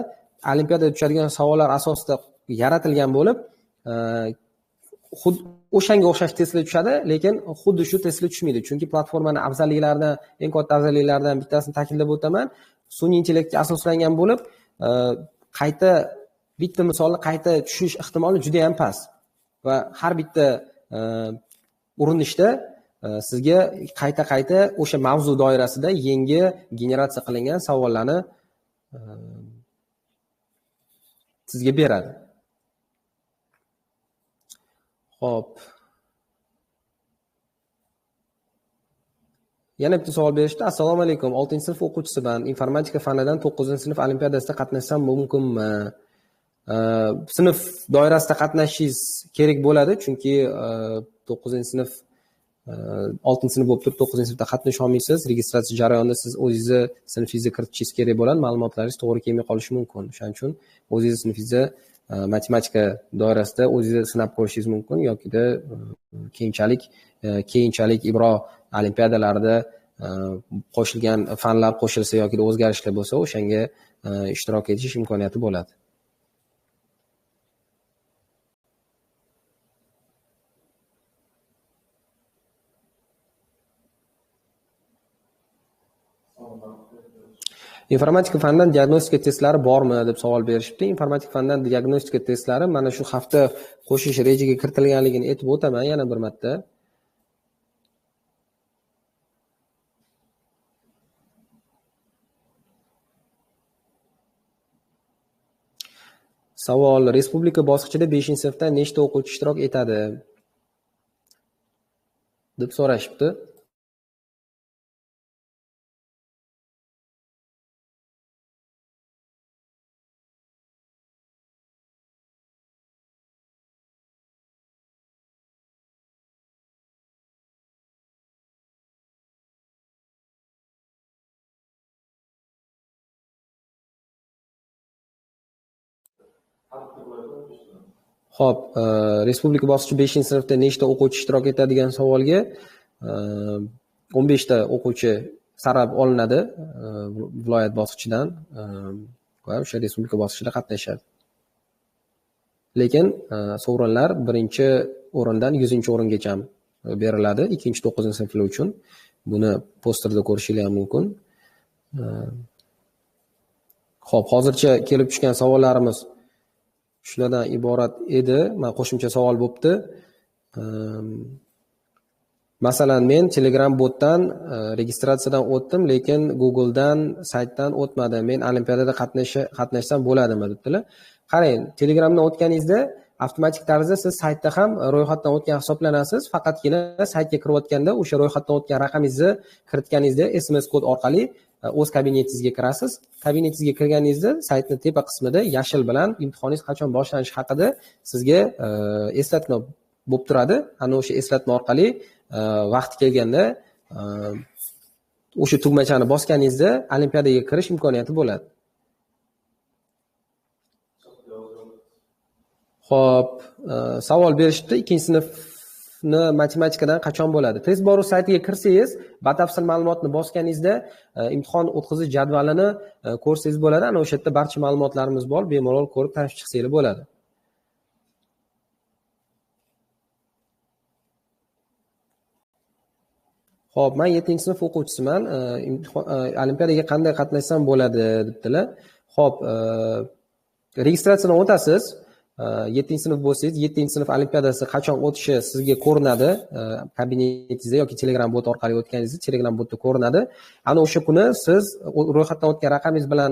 olimpiadada tushadigan savollar asosida yaratilgan bo'lib, o'shanga o'xshash testlar tushadi, lekin xuddi shu testlar tushmaydi. Chunki platformaning afzalliklaridan, eng katta afzalliklaridan bittasini ta'kidlab o'taman. Sun'iy intellektga asoslangan bo'lib, qayta bitta misolni qayta tushish ehtimoli juda ham past va har bitta urinishda sizga qayta o'sha mavzu doirasida yangi generatsiya qilingan savollarni sizga beradi. Xo'p. Yana bitta savol berishdi. Assalomu alaykum. 6-sinf o'quvchisiman. Informatika fanidan 9-sinf olimpiadasida qatnashsam mumkinmi? Sinf doirasida qatnashishingiz kerak bo'ladi, chunki 9-sinf 6-sinf bo'lib turib 9-sinfda qatnasha olmaysiz. Registratsiya jarayonida siz o'zingizni sinfingizni kiritishingiz kerak bo'ladi, ma'lumotlaringiz to'g'ri kelmay qolishi mumkin. Shuning uchun o'zingizni sinfingizni matematika doirasida o'zingizni sinab ko'rishingiz mumkin yoki-da keyinchalik Ibro olimpiadalarida qo'shilgan fanlar qo'shilsa yoki o'zgarishlar bo'lsa, o'shanga ishtirok etish imkoniyati bo'ladi. Informatika fanidan diagnostika testlari bormi deb savol berishibdi. Informatika fanidan diagnostika testlari mana shu hafta qo'shish rejaga kiritilganligini aytib o'taman yana bir marta. Savol: respublika bosqichida 5-sinfda nechta o'quvchi ishtirok etadi deb so'rashibdi. Xo'p, respublika bosqichi 5-sinfda nechta o'quvchi ishtirok etadigan savolga 15 ta o'quvchi saralab olinadi viloyat bosqichidan va o'sha respublika bosqichida qatnashadi. lekin sovrinlar birinchi o'rindan 100 o'ringacha beriladi ikkinchi 9 sinflar uchun. Buni posterda ko'rishingiz mumkin. Xo'p, hozircha kelib tushgan savollarimiz shulardan iborat edi. Men qo'shimcha savol bo'libdi. Masalan, men Telegram botdan registratsiyadan o'tdim, lekin Googledan saytdan o'tmadim. Men olimpiadada qatnashsam bo'ladimi debdilar. Qarang, Telegramdan o'tganingizda avtomatik tarzda siz saytda ham ro'yxatdan o'tgan hisoblanasiz. Faqatgina saytga kirayotganda o'sha ro'yxatdan o'tgan raqamingizni kiritganingizda SMS kod orqali o'z kabinetingizga kirasiz. Kabinetingizga kirganingizda saytning tepa qismida yashil bilan imtihoningiz qachon boshlanishi haqida sizga eslatma bo'lib turadi. Ana o'sha eslatma orqali vaqti kelganda o'sha tugmachani bosganingizda olimpiadaga kirish imkoniyati bo'ladi. Xo'p, savol berishdi. 2-sinfni matematikadan qachon bo'ladi? Test boruv saytiga kirsangiz, batafsil ma'lumotni bosganingizda imtihon o'tkazish jadvalini ko'rsangiz bo'ladi. Ana o'sha yerda barcha ma'lumotlarimiz bor. Bemalol ko'rib tanishib chiqsangiz bo'ladi. Xo'p, men 7-sinf o'quvchisiman. Olimpiadaga qanday qatnashsam bo'ladi debdilar. Xo'p, registratsiyadan o'tasiz. 7-sinf bo'lsangiz, 7-sinf olimpiadasi qachon o'tishi sizga ko'rinadi. Kabinetingizda yoki Telegram bot orqali o'tganingizda Telegram botda ko'rinadi. Ana o'sha kuni siz ro'yxatdan o'tgan raqamingiz bilan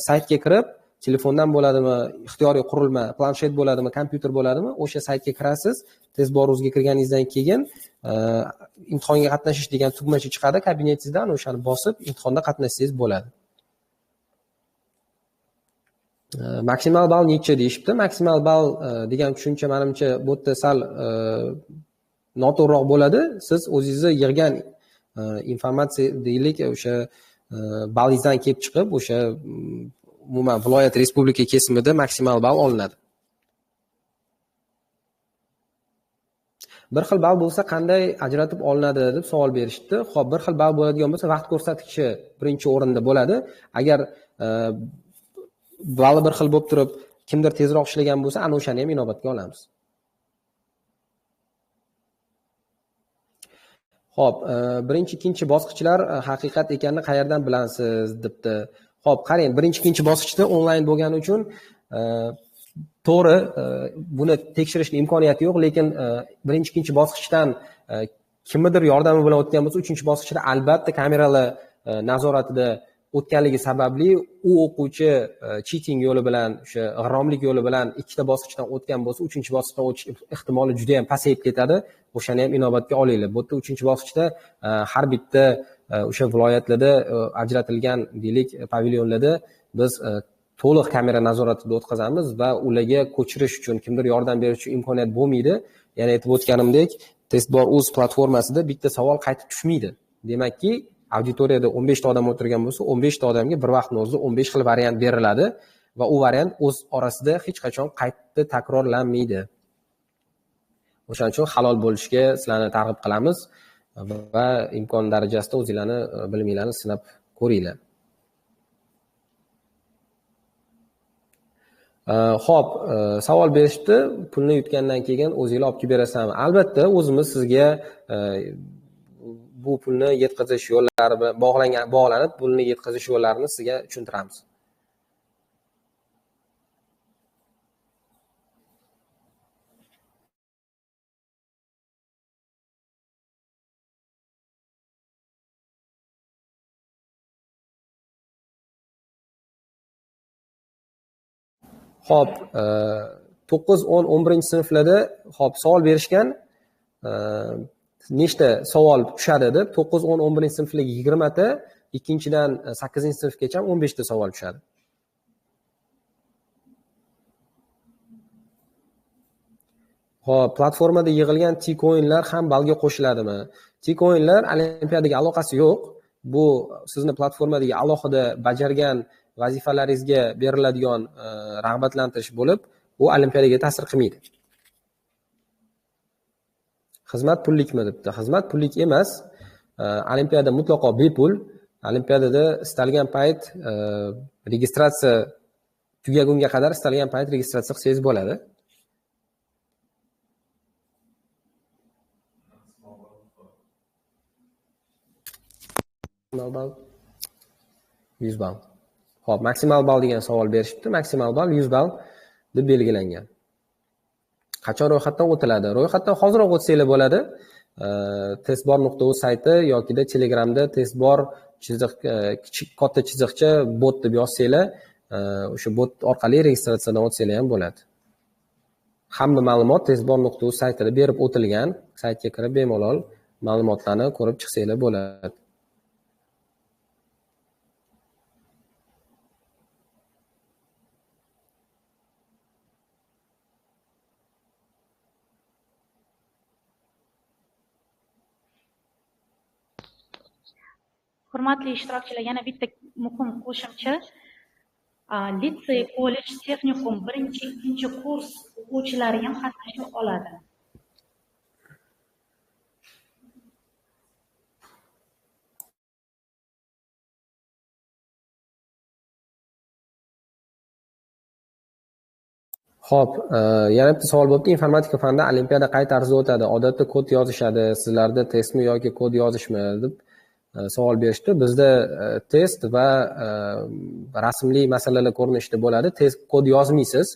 saytga kirib, telefondan bo'ladimi, ixtiyoriy qurilma, planshet bo'ladimi, kompyuter bo'ladimi, o'sha saytga kirasiz. Test boruvingizga kirganingizdan keyin imtihonga qatnashish degan tugmacha chiqadi kabinetingizdan, o'shani bosib imtihonda qatnashsangiz bo'ladi. Maksimal ball necha deyishibdi. Maksimal ball degan tushuncha menimcha bu yerda sal noto'g'riroq bo'ladi. Siz o'zingizni yig'gan informatsiya deylik, o'sha ballingizdan kelib chiqib, o'sha umuman viloyat respublika kesimida maksimal ball olinadi. Bir xil ball bo'lsa qanday ajratib olinadi deb savol berishdi. Xo'p, bir xil ball bo'ladigan bo'lsa vaqt ko'rsatkichi birinchi o'rinda bo'ladi. Agar balli bir xil bo'lib turib, kimdir tezroq ishlagan bo'lsa, ana o'shani ham inobatga olamiz. Xo'p, birinchi, ikkinchi bosqichlar haqiqat ekanini qayerdan bilasiz debdi. Xo'p, qarang, birinchi, ikkinchi bosqichda onlayn bo'lgani uchun to'g'ri, buni tekshirishning imkoniyati yo'q, lekin birinchi, ikkinchi bosqichdan kimnidir yordami bilan o'tgan bo'lsa, uchinchi bosqichda albatta kameralar nazoratida o'tganligi sababli u o'quvchi cheating yo'li bilan, o'sha g'irromlik yo'li bilan ikkita bosqichdan o'tgan bo'lsa, uchinchi bosqichdan o'tish ehtimoli juda ham pasayib ketadi. O'shani ham inobatga olinglar. Bu yerda uchinchi bosqichda har bitta o'sha viloyatlarda ajratilgan deylik pavilyonlarda biz to'liq kamera nazoratida o'tkazamiz va ularga ko'chirish uchun kimdir yordam berish uchun imkoniyat bo'lmaydi. Yana aytib o'tganimdek, Testbor.uz platformasida bitta savol qaytib tushmaydi. Demakki, auditoriyada 15 ta odam o'tirgan bo'lsa, 15 ta odamga bir vaqtning o'zida 15 xil variant beriladi va u variant o'z orasida hech qachon qayta takrorlanmaydi. O'shaning uchun halol bo'lishga sizlarni targ'ib qilamiz va imkon darajasida o'zingizlarni biliminglarni sinab ko'ringlar. Xo'p, savol berishdi, pulni yutgandan keyin o'zinglar olib kelib berasanmi? Albatta, o'zimiz sizga bu pulni yetkazish yo'llari bilan bog'lanib, pulni yetkazish yo'llarini sizga tushuntiramiz. Xo'p, 9, 10, 11-sinflarda xo'p, savol berishgan. Nechta savol tushadi deb 9, 10, 11-sinflarga 20 ta, ikkinchidan 8-sinfgacha 15 ta savol tushadi. Xo'p, platformada yig'ilgan T-coinlar ham balga qo'shiladimi? T-coinlar olimpiadaga aloqasi yo'q. Bu sizni platformadagi alohida bajargan vazifalaringizga beriladigan rag'batlantirish bo'lib, u olimpiadaga ta'sir qilmaydi. Xizmat pullikmi debdi. Xizmat pullik emas. Olimpiada mutlaqo bepul. Olimpiadada istalgan payt registratsiya tugagunga qadar istalgan payt registratsiya qilsangiz bo'ladi. ball 100 ball. Xo'p, maksimal ball degan savol berishibdi. Maksimal ball 100 ball deb belgilangan. Qachon ro'yxatdan o'tiladi? Ro'yxatdan hoziroq o'tsanglar bo'ladi. testbor.uz sayti yokida Telegramda testbor kichik katta chiziqcha bot deb yozsanglar, o'sha bot orqali registratsiyadan o'tsanglar ham bo'ladi. Hamma ma'lumot testbor.uz saytida berib o'tilgan. Saytga kirib bemalol ma'lumotlarni ko'rib chiqsanglar bo'ladi. Hurmatli ishtirokchilar, yana bitta muhim qo'shimcha. Litsey, kollej, texnikum 1-2 kurs o'quvchilari ham qatnasha oladi. Xo'p, yana bitta savol bo'libdi. Informatika fanida olimpiada qay tarzda o'tadi? Odatda kod yozishadi. Sizlarda testmi yoki kod yozishmi deb savol berishdi. Bizda test va rasmli masalalar ko'rinishida bo'ladi. Test kod yozmaysiz.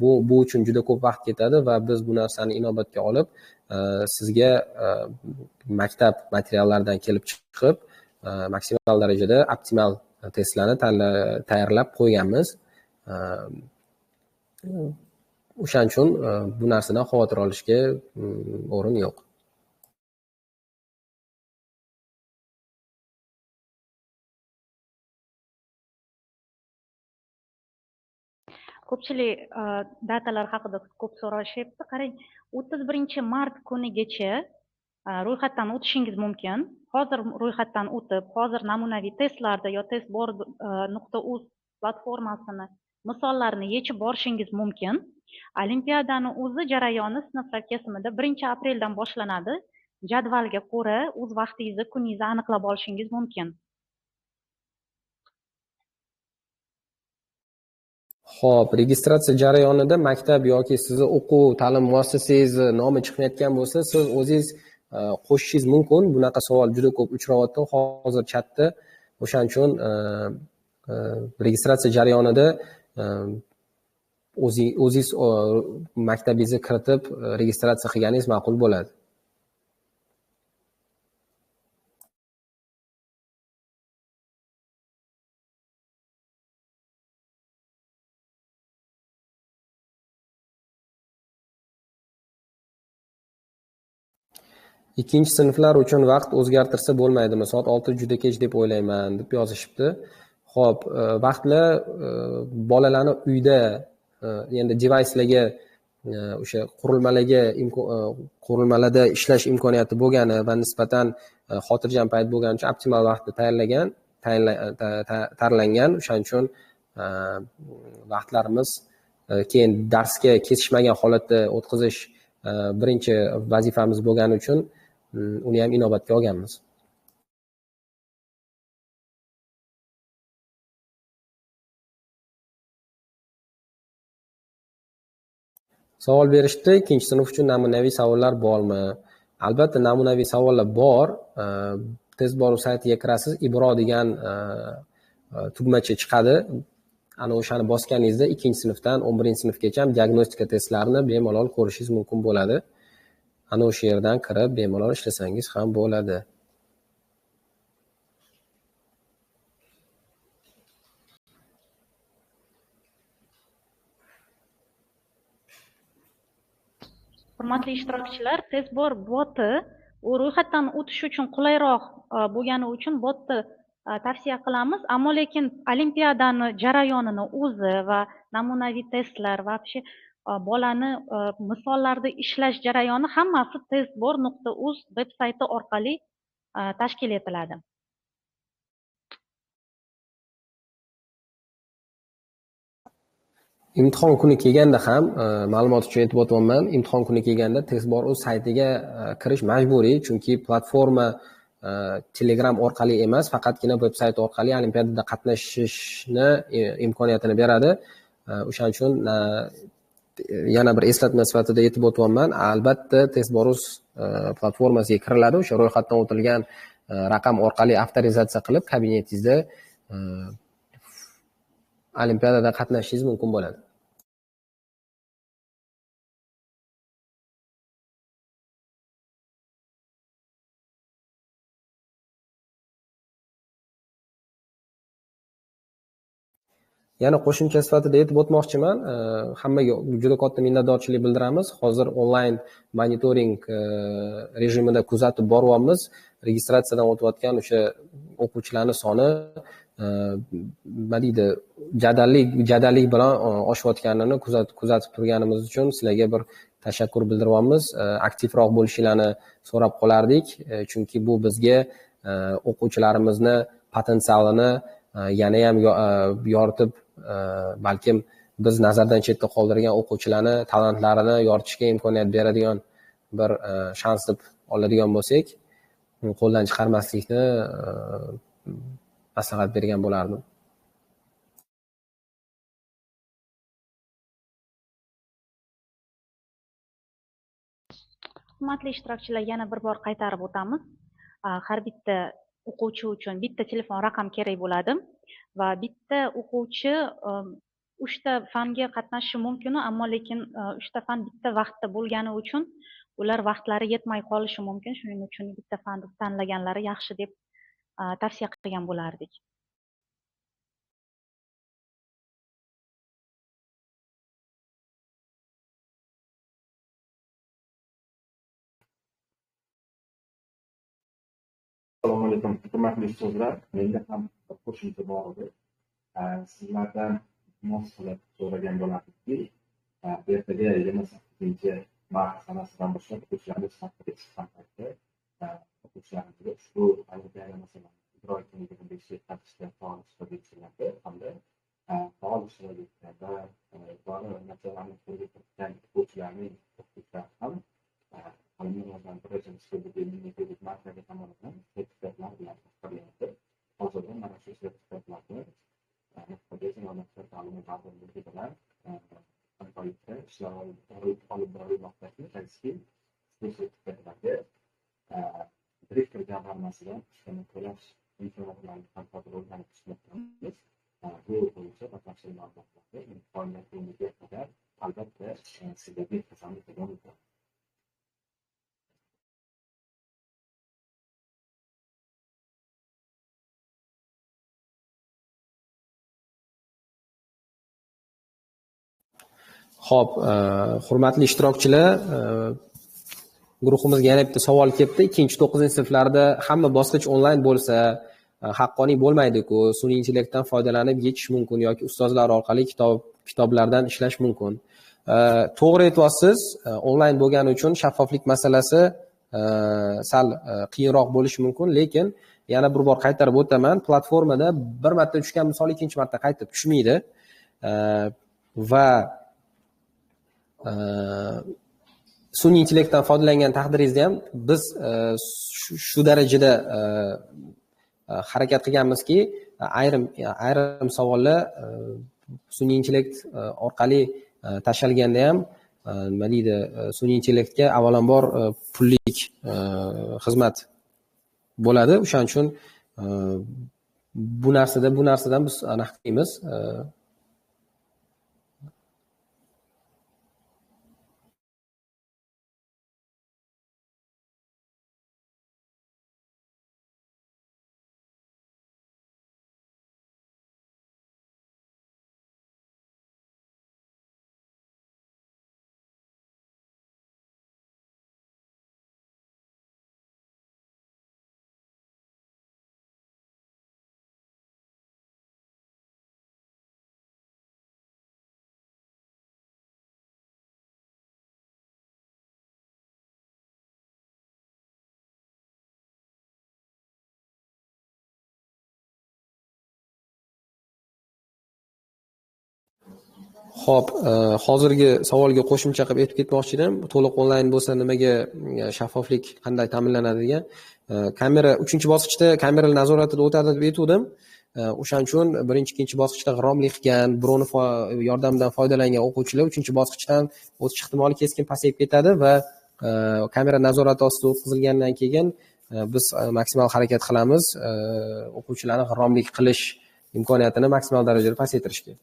Bu uchun juda ko'p vaqt ketadi va biz bu narsani inobatga olib, sizga maktab materiallaridan kelib chiqib, maksimal darajada optimal testlarni tayyorlab qo'yganmiz. O'shaning uchun bu narsadan xavotir olishga o'rin yo'q. Ko'pchilik datalar haqida ko'p so'rashyapti. Qarang, 31-mart kunigacha ro'yxatdan o'tishingiz mumkin. Hozir ro'yxatdan o'tib, hozir namunaviy testlarda yo testbor.uz platformasini misollarini yechib borishingiz mumkin. Olimpiadani o'zi jarayoni sinflar kesimida 1-apreldan boshlanadi. Jadvalga ko'ra o'z vaqtingizni, kuningizni aniqlab olishingiz mumkin. Xo'p, registratsiya jarayonida maktab yoki sizni o'quv ta'lim muassasangizni nomi chiqmayotgan bo'lsa, siz o'zingiz qo'shishingiz mumkin. Bunaqa savol juda ko'p uchrayapti hozir chatda. O'shaning uchun registratsiya jarayonida o'zingiz maktabingizni kiritib registratsiya qilganingiz ma'qul bo'ladi. Ikkinchi sinflar uchun vaqt o'zgartirsa bo'lmaydimi? Soat 6 juda kech deb o'ylayman deb yozishibdi. Xo'p, vaqtlar bolalarni uyda endi devicelarga o'sha qurilmalarda ishlash imkoniyati bo'lgani va nisbatan xotirjam payt bo'lgani uchun optimal vaqtda tayyorlangan. O'shaning uchun vaqtlarimiz keyin darsga kesishmagan holatda o'tkazish birinchi vazifamiz bo'lgani uchun uni ham inobatga olganmiz. Savol berishdi, ikkinchi sinf uchun namunaviy savollar bormi? Albatta namunaviy savollar bor. Testbor saytiga kirasiz, Ibro degan tugmacha chiqadi. Ana o'shani bosganingizda 2-sinfdan 11-sinfgacha ham diagnostika testlarini bemalol ko'rishingiz mumkin bo'ladi. Ana o'sha yerdan kirib bemalol ishlasangiz ham bo'ladi. Hurmatli ishtirokchilar, testbor boti ro'yxatdan o'tish uchun qulayroq bo'lgani uchun botni tavsiya qilamiz, ammo lekin olimpiadani jarayonini o'zi va namunaviy testlar va bolani misollarda ishlash jarayoni hammasi testbor.uz veb-sayti orqali tashkil etiladi. Imtihon kuni kelganda ham ma'lumot uchun aytib o'taman, imtihon kuni kelganda testbor.uz saytiga kirish majburiy, chunki platforma Telegram orqali emas, faqatgina veb-sayt orqali olimpiadada qatnashishni imkoniyatini beradi. O'shaning uchun yana bir eslatma sifatida aytib o'taman, albatta testbor.uz platformasiga kiriladi, o'sha ro'yxatdan o'tilgan raqam orqali avtorizatsiya qilib kabinetingizda olimpiadada qatnashishingiz mumkin bo'ladi. Yana qo'shimcha sifatida aytib o'tmoqchiman, hammaga juda katta minnatdorchilik bildiramiz. Hozir onlayn monitoring rejimida kuzatib boryapmiz. Registratsiyadan o'tayotgan o'sha o'quvchilarning soni nima deydi, jadallik bilan oshayotganini kuzatib turganimiz uchun sizlarga bir tashakkur bildiryapmiz. Aktivroq bo'lishinglarni so'rab qolardik, chunki bu bizga o'quvchilarimizni potensialini yana ham yoritib, balkim biz nazardan chetda qoldirgan o'quvchilarni talantlarini yoritishga imkoniyat beradigan bir shans deb oladigan bo'lsak, qo'ldan chiqarmaslikni maslahat bergan bo'lardim. Hurmatli ishtirokchilar, yana bir bor qaytarib o'tamiz. Har bitta o'quvchi uchun bitta telefon raqam kerak bo'ladi va bitta o'quvchi 3 ta fanga qatnashishi mumkin, ammo lekin 3 ta fan bitta vaqtda bo'lgani uchun ular vaqtlari yetmay qolishi mumkin. Shuning uchun bitta fanni tanlaganlari yaxshi deb tavsiya qilgan bo'lardik. Assalomu alaykum, hurmatli ustozlar. Menda ham qo'shimcha bor edi. Sizlardan iltimos qilib so'ragan bo'lardimki, ertaga 28-mart sanasidan boshlab o'quvchilarimiz safga chiqqan paytda o'quvchilarimizga ushbu olimpiada masalan ijro etiladigan qatnashishga faol ishtirok etishlarga hamda faol ishtirok etgan va yuqori natijalarni qo'lga kiritgan o'quvchilarning o'qituvchilari ham sertifikatlar bilan taqdirlanadi. Hozirda mana shu sertifikatlarni ta'lim vazirligi bilan hamkorlikda ishlar olib borilmoqda. Bu sertifikatlarga direktor jamg'armasidan ishlarni to'lash imkoniyatlarini ham hozir o'rganib chiqmoqdamiz. Bu bo'yicha batafsil ma'lumotlarni imkon yakuniga qadar albatta sizlarga yetkazamiz degan umiddaman. Xo'p, hurmatli ishtirokchilar, guruhimizga yana bitta savol kelibdi. 2-9-sinflarda hamma bosqich onlayn bo'lsa, haqqoniy bo'lmaydi-ku, sun'iy intellektdan foydalanib yechish mumkin yoki ustozlar orqali kitoblardan ishlash mumkin. To'g'ri aytyapsiz, onlayn bo'lgani uchun shaffoflik masalasi sal qiyinroq bo'lishi mumkin, lekin yana bir bor qaytarib o'taman, platformada bir marta tushgan misol ikkinchi marta qaytib tushmaydi va sun'iy intellektdan foydalangan taqdiringizda ham biz shu darajada harakat qilganmizki, ayrim savollar sun'iy intellekt orqali tashalganda ham nima deydi, sun'iy intellektga avvalambor pullik xizmat bo'ladi. O'shaning uchun bu narsadan biz aniq qilamiz. Xo'p, hozirgi savolga qo'shimcha qilib aytib ketmoqchi edim. To'liq onlayn bo'lsa nimaga shaffoflik qanday ta'minlanadi degan. Kamera 3-bosqichda kamera nazoratida o'tadi deb aytdim. O'shaning uchun 1-2 bosqichda g'irromlik qilgan, birovni yordamidan foydalangan o'quvchilar 3-bosqichdan o'tish ehtimoli keskin pasayib ketadi va kamera nazorati ostida o'tkazilgandan keyin biz maksimal harakat qilamiz o'quvchilarni g'irromlik qilish imkoniyatini maksimal darajada pasaytirishga.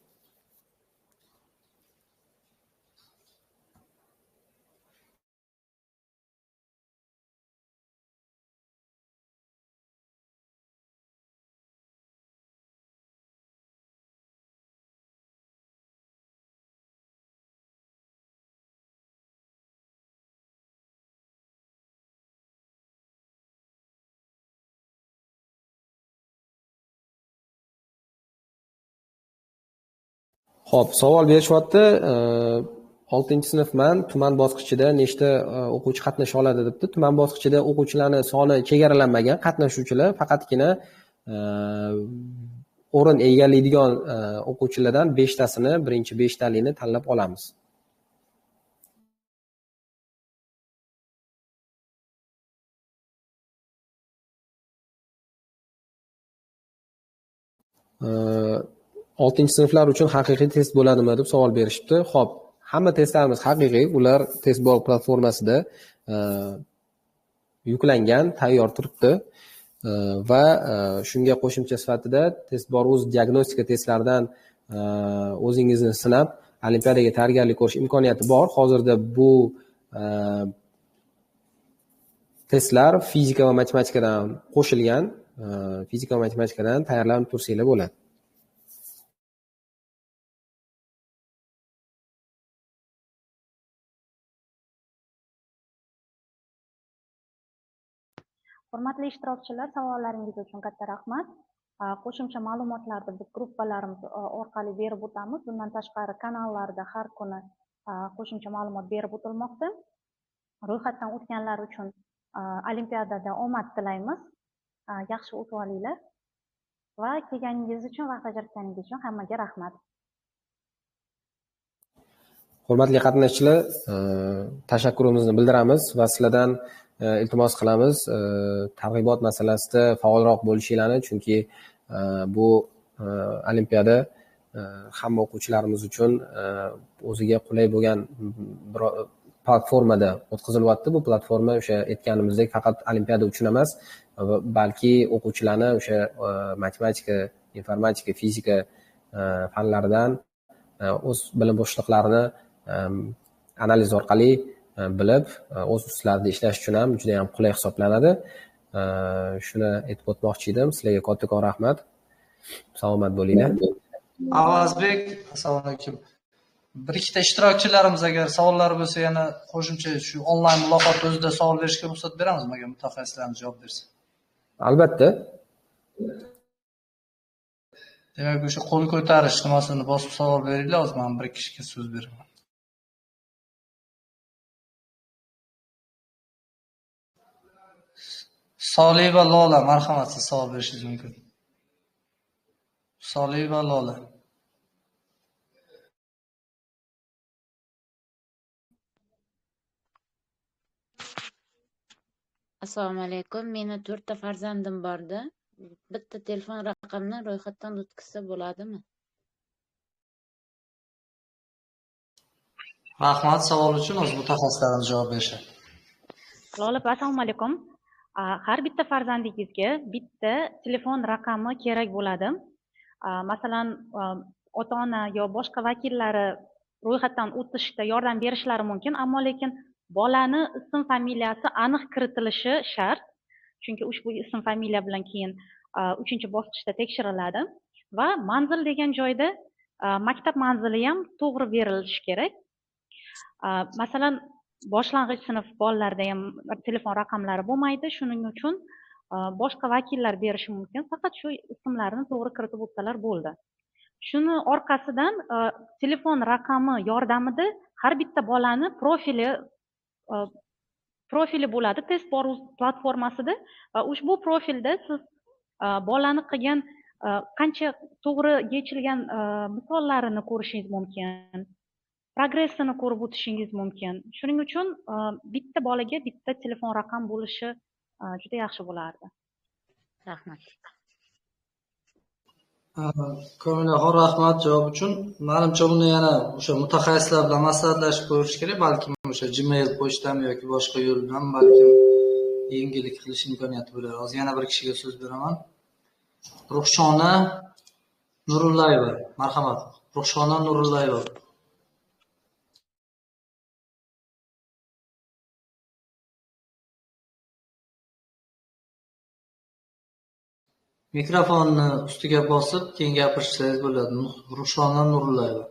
Xo'p, savol berishyapti. 6-sinfman, tuman bosqichida nechta o'quvchi qatnasha oladi debdi. Tuman bosqichida o'quvchilarning soni chegaralanmagan, qatnashuvchilar faqatgina o'rin egallaydigan o'quvchilardan 5 tasini, birinchi 5 talikni tanlab olamiz. Oltinchi sinflar uchun haqiqiy test bo'ladimi deb savol berishibdi. Xo'p, hamma testlarimiz haqiqiy, ular testbol platformasida yuklangan, tayyor turibdi va shunga qo'shimcha sifatida testbol o'z diagnostika testlaridan o'zingizni sinab, olimpiadaga tayyorgarlik ko'rish imkoniyati bor. Hozirda bu testlar fizika va matematikadan qo'shilgan, fizika va matematikadan tayyorlanib tursanglar bo'ladi. Hurmatli ishtirokchilar, savollaringiz uchun katta rahmat. Qo'shimcha ma'lumotlarni biz gruppalarimiz orqali berib o'tamiz. Bundan tashqari kanallarda har kuni qo'shimcha ma'lumot berib o'tilmoqda. Ro'yxatdan o'tganlar uchun olimpiadada omad tilaymiz. Yaxshi o'tib olinglar va kelganingiz uchun, vaqt ajratganingiz uchun hammaga rahmat. Hurmatli qatnashchilar, tashakkurimizni bildiramiz va sizlardan iltimos qilamiz targ'ibot masalasida faolroq bo'lishinglarni, chunki bu olimpiada hamma o'quvchilarimiz uchun o'ziga qulay bo'lgan bir platformada o'tkazilyapti. Bu platforma o'sha aytganimizdek faqat olimpiada uchun emas, balki o'quvchilarni o'sha matematika, informatika, fizika fanlaridan o'z bilim bo'shliqlarini analiz orqali bilib, o'z ustlarida ishlash uchun ham juda ham qulay hisoblanadi. Shuni aytib o'tmoqchi edim. Sizlarga kattakon rahmat. Salomat bo'linglar. Avazbek, assalomu alaykum. Bir ikkita ishtirokchilarimiz agar savollari bo'lsa, yana qo'shimcha shu onlayn muloqot o'zida savol berishga ruxsat beramizmi, agar mutaxassislarimiz javob bersa? Albatta. Demak, o'sha qo'l ko'tarish nimasini bosib savol beringlar, hozir men bir kishiga so'z beraman. Solih va Lola, marhamat, siz savol berishingiz mumkin. Solih va Lola. Assalomu alaykum. Meni 4 ta farzandim bordi. Bitta telefon raqamini ro'yxatdan o'tkazsa bo'ladimi? Rahmat savol uchun, o'z mutaxassislarimiz javob berishadi. Lola, assalomu alaykum. Har bitta farzandingizga bitta telefon raqami kerak bo'ladi. Masalan, ota-ona yo boshqa vakillari ro'yxatdan o'tishda yordam berishlari mumkin, ammo lekin bolani ism familiyasi aniq kiritilishi shart. Chunki ushbu ism familiya bilan keyin 3-bosqichda tekshiriladi va manzil degan joyda maktab manzili ham to'g'ri berilishi kerak. Masalan, boshlang'ich sinf bolalarda ham telefon raqamlari bo'lmaydi. Shuning uchun boshqa vakillar berishi mumkin. Faqat shu ismlarni to'g'ri kiritib o'tsalar bo'ldi. Shuni orqasidan telefon raqami yordamida har bitta bolani profili bo'ladi testbol platformasida va ushbu profilda siz bolani qilgan qancha to'g'ri yechilgan misollarini ko'rishingiz mumkin. Progressini ko'rib o'tishingiz mumkin. Shuning uchun bitta bolaga bitta telefon raqam bo'lishi juda yaxshi bo'lardi. Rahmat. Ko'ngilxo'r rahmat javob uchun. Menimcha buni yana o'sha mutaxassislar bilan maslahatlashib ko'rish kerak, balki o'sha Gmail pochtami yoki boshqa yo'l bilan balki yengillik qilish imkoniyati bo'ladi. Hozir yana bir kishiga so'z beraman. Ruxshona Nurullayeva, marhamat. Ruxshona Nurullayeva. Mikrofonni ustiga bosib, keyin gapirsangiz bo'ladi. Ruxshona Nurullayeva.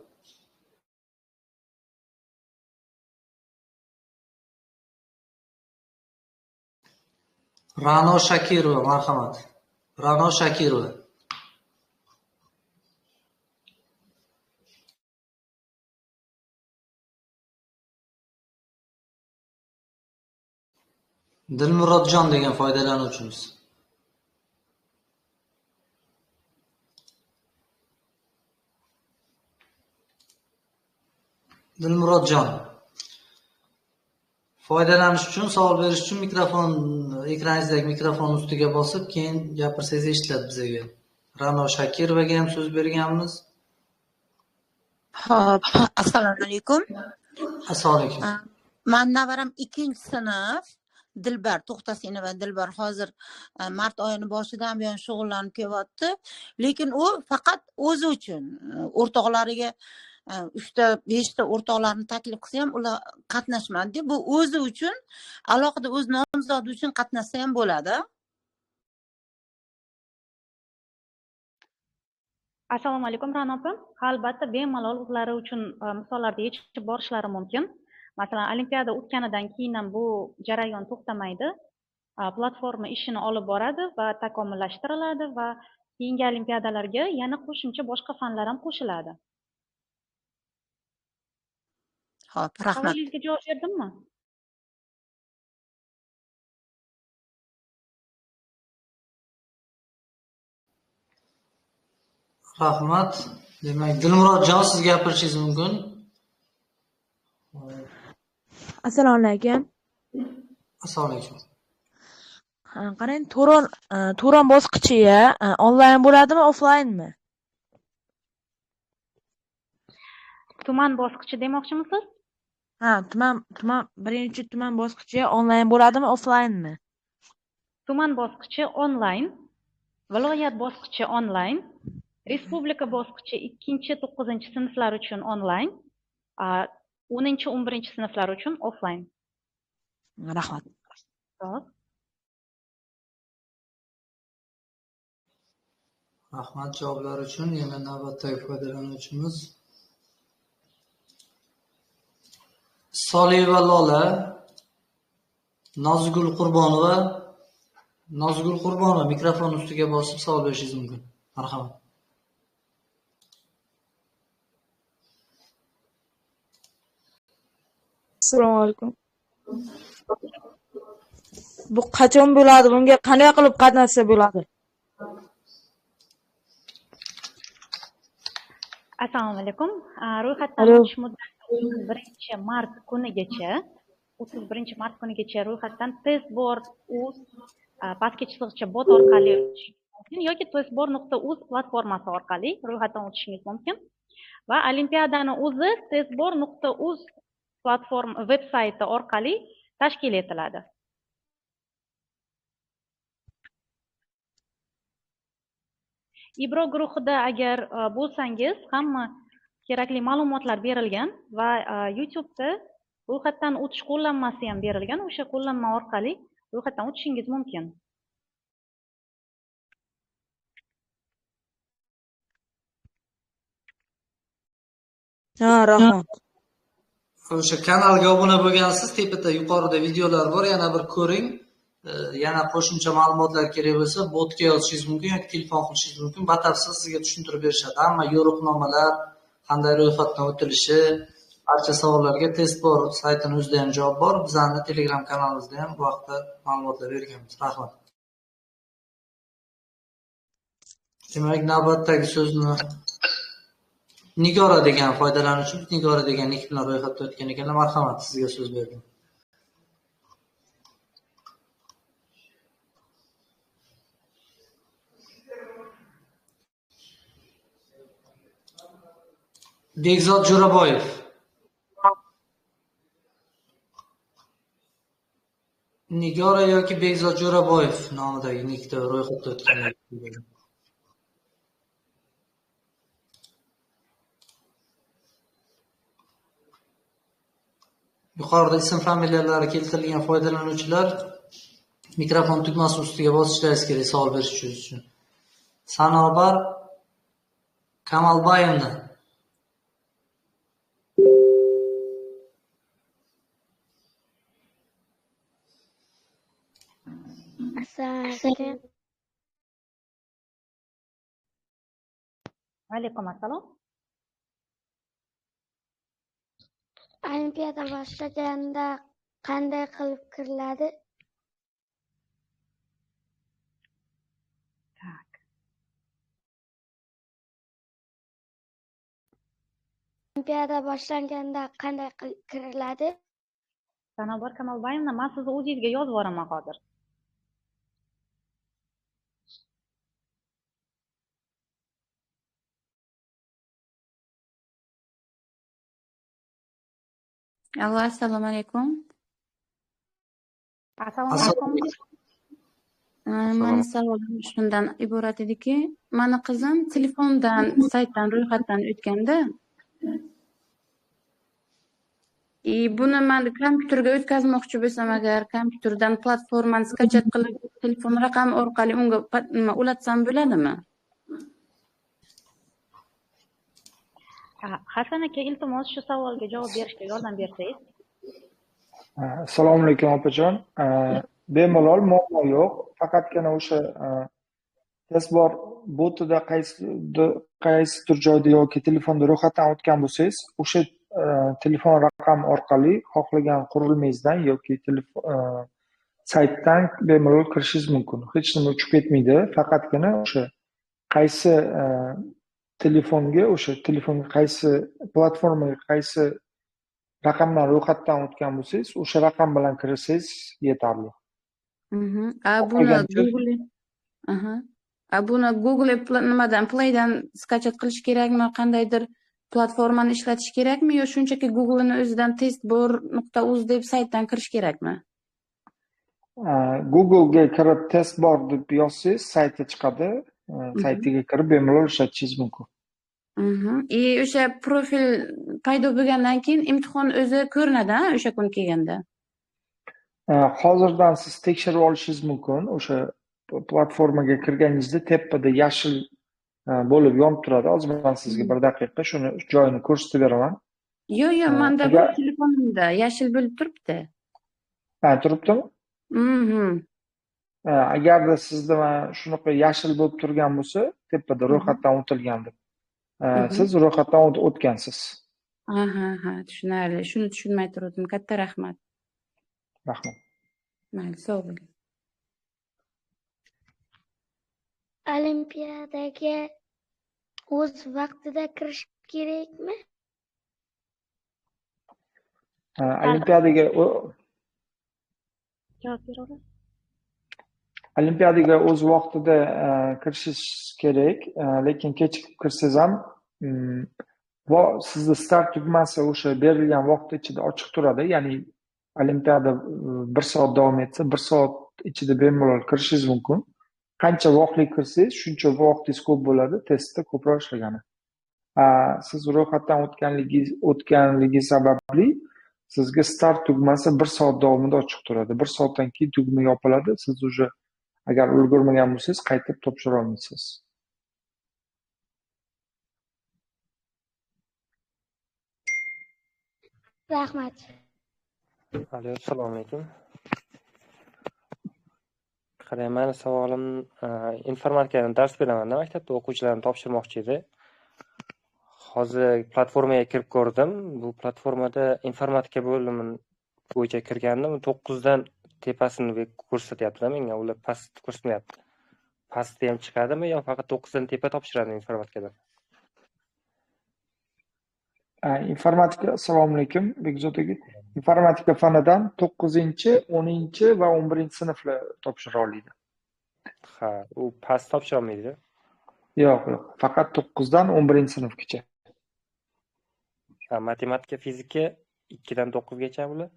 Ra'no Shakirova, marhamat. Ra'no Shakirova. Dilmurodjon degan foydalanuvchimiz. Dilmurodjon. Foydalanish uchun, savol berish uchun ekraningizdagi mikrofon ustiga bosib, keyin gapirsangiz eshitiladi bizga. Ra'no Shakirovaga ham so'z berganmiz. Xo'p, assalomu alaykum. Assalomu alaykum. Men navaram 2-sinf. Dilbar To'xtasinova Dilbar hozir mart oyini boshidan buyon shug'ullanib kelyapti. Lekin u faqat o'zi uchun o'rtoqlariga 3-5 ta o'rtoqlarni taklif qilsa ham ular qatnashmadi. Bu o'zi uchun alohida o'z nomzodi uchun qatnashsa ham bo'ladi. Assalomu alaykum Ra'no opa. Albatta bemalol o'zlari uchun misollarda yechib borishlari mumkin. Masalan, olimpiada o'tganidan keyin ham bu jarayon to'xtamaydi. Platforma ishini olib boradi va takomillashtiriladi va keyingi olimpiadalarga yana qo'shimcha boshqa fanlar ham qo'shiladi. Xo'p, rahmat. Savolingizga javob berdimmi? Rahmat. Demak, Dilmurodjon, siz gapirishingiz mumkin. Assalomu alaykum. Assalomu alaykum. Qarang, Turon bosqichi onlayn bo'ladimi, offlaynmi? Tuman bosqichi demoqchimisiz? Ha, birinchi tuman bosqichi onlayn bo'ladimi, offlaynmi? Tuman bosqichi onlayn, viloyat bosqichi onlayn, respublika bosqichi 2-9 sinflar uchun onlayn, 10-11 sinflar uchun offlayn. Rahmat. Rahmat javoblar uchun. Yana navbatdagi foydalanuvchimiz Soliyeva Lola, Nozgul Qurbonova mikrofon ustiga bosib savol berishingiz mumkin. Marhamat. Assalomu alaykum. Bu qachon bo'ladi? Bunga qanday qilib qatnashsa bo'ladi? Assalomu alaykum. Ro'yxatdan o'tish muddati 31 mart kunigacha ro'yxatdan testbor.uz pastki chiziqcha bot orqali o'tish mumkin yoki testbor.uz platformasi orqali ro'yxatdan o'tishingiz mumkin. Va olimpiadani o'zi testbor.uz platforma veb-sayti orqali tashkil etiladi. Ibro guruhida agar bo'lsangiz, hamma kerakli ma'lumotlar berilgan va YouTube'da ro'yxatdan o'tish qo'llanmasi ham berilgan. O'sha qo'llanma orqali ro'yxatdan o'tishingiz mumkin. Ha, rahmat. O'sha kanalga obuna bo'lgansiz, tepada yuqorida videolar bor, yana bir ko'ring. Yana qo'shimcha ma'lumotlar kerak bo'lsa, botga yozishingiz mumkin yoki telefon qilishingiz mumkin. Batafsil sizga tushuntirib berishadi. Hamma yo'riqnomalar, qanday ro'yxatdan o'tilishi, barcha savollarga Testbor saytining o'zida ham javob bor. Bizning Telegram kanalimizda ham bu haqda ma'lumotlar berganmiz. Rahmat. Demak, navbatdagi so'zni Nigora degan foydalanuvchimiz, Nigora degan nik bilan ro'yxatdan o'tgan ekanlar. Marhamat, sizga so'z berdim. Bekzod Jo'raboyev. Nigora yoki Bekzod Jo'raboyev nomidagi nikda ro'yxatda o'tganlar. Yuqorida ism-familiyalari keltirilgan foydalanuvchilar mikrofon tugmasi ustiga bosishlari kerak savol berish uchun. Sanobar Kamalbayevna. Assalomu Alaykum assalom. Olimpiada boshlaganda qanday qilib kiriladi? Olimpiada boshlanganda qanday qilib kiriladi? Sanobar Kamalbayevna, men sizni o'zingizga yozib yuboraman hozir. Allo, assalomu alaykum. Assalomu alaykum. Mani savolim shundan iborat ediki, mani qizim telefondan, saytdan, ro'yxatdan o'tganda, buni men kompyuterga o'tkazmoqchi bo'lsam agar, kompyuterdan platformani skachat qilib, telefon raqami orqali unga ulatsam bo'ladimi? Hasan aka, iltimos shu savolga javob berishga yordam bersangiz. Assalomu alaykum opajon. Bemalol muammo yo'q. Faqatgina o'sha tezbor botida qaysidir joyda yoki telefonda ro'yxatdan o'tgan bo'lsangiz, o'sha telefon raqami orqali xohlagan qurilmangizdan yoki saytdan bemalol kirishingiz mumkin. Hech nima uchib ketmaydi. Faqatgina o'sha qaysi telefonga qaysi platformaga qaysi raqamdan ro'yxatdan o'tgan bo'lsangiz, o'sha raqam bilan kirsangiz yetarli. Buni Google nimadan Playdan skachat qilish kerakmi? Qandaydir platformani ishlatish kerakmi yo shunchaki Google'ning o'zidan testbor.uz deb saytdan kirish kerakmi? Google'ga kirib testbor deb yozsangiz, sayti chiqadi. Saytiga kirib bemalol ishlatishingiz mumkin. O'sha profil paydo bo'lgandan keyin imtihon o'zi ko'rinadi, o'sha kun kelganda. Hozirdan siz tekshirib olishingiz mumkin. O'sha platformaga kirganingizda tepada yashil bo'lib yonib turadi. Hozir men sizga bir daqiqa shuni joyini ko'rsatib beraman. Yo'q, menda bu telefonimda yashil bo'lib turibdi. Turibdimi? Agarda sizda shunaqa yashil bo'lib turgan bo'lsa, tepada ro'yxatdan o'tilgan deb. Siz ro'yxatdan o'tgansiz. Tushunarli. Shuni tushunmay turdim. Katta rahmat. Rahmat. Mayli, sog' bo'ling. Olimpiadaga o'z vaqtida kirish kerakmi? Olimpiadaga o'z vaqtida kirishingiz kerak, lekin kechikib kirsangiz ham sizda start tugmasi o'sha berilgan vaqt ichida ochiq turadi. Ya'ni olimpiada 1 soat davom etsa, 1 soat ichida bemalol kirishingiz mumkin. Qancha vaqtli kirsangiz, shuncha vaqtingiz ko'p bo'ladi, testda ko'proq ishlagani. Siz ro'yxatdan o'tganligi sababli sizga start tugmasi 1 soat davomida ochiq turadi. 1 soatdan keyin tugma yopiladi. Siz уже agar ulgurmagan bo'lsangiz, qaytib topshira olmaysiz. Rahmat. Assalomu alaykum. Qarang, meni savolim informatikadan dars beraman-da, maktabda o'quvchilarni topshirmoqchi edi. Hozir platformaga kirib ko'rdim. Bu platformada informatika bo'limi bo'yicha kirgandim. 9 dan tepasini ko'rsatyapti menga, ular past ko'rsatmayapti. Pastda ham chiqadimi yo faqat 9 dan tepa topshiradi informatikadan? Informatika, assalomu alaykum, Bekzod aka. Informatika fanidan 9-chi, 10-chi va 11-sinflar topshira oladi. U past topshira olmaydi. Yo'q, faqat 9 dan 11-sinfgacha. Matematika, fizika 2 dan 9 gacha bular?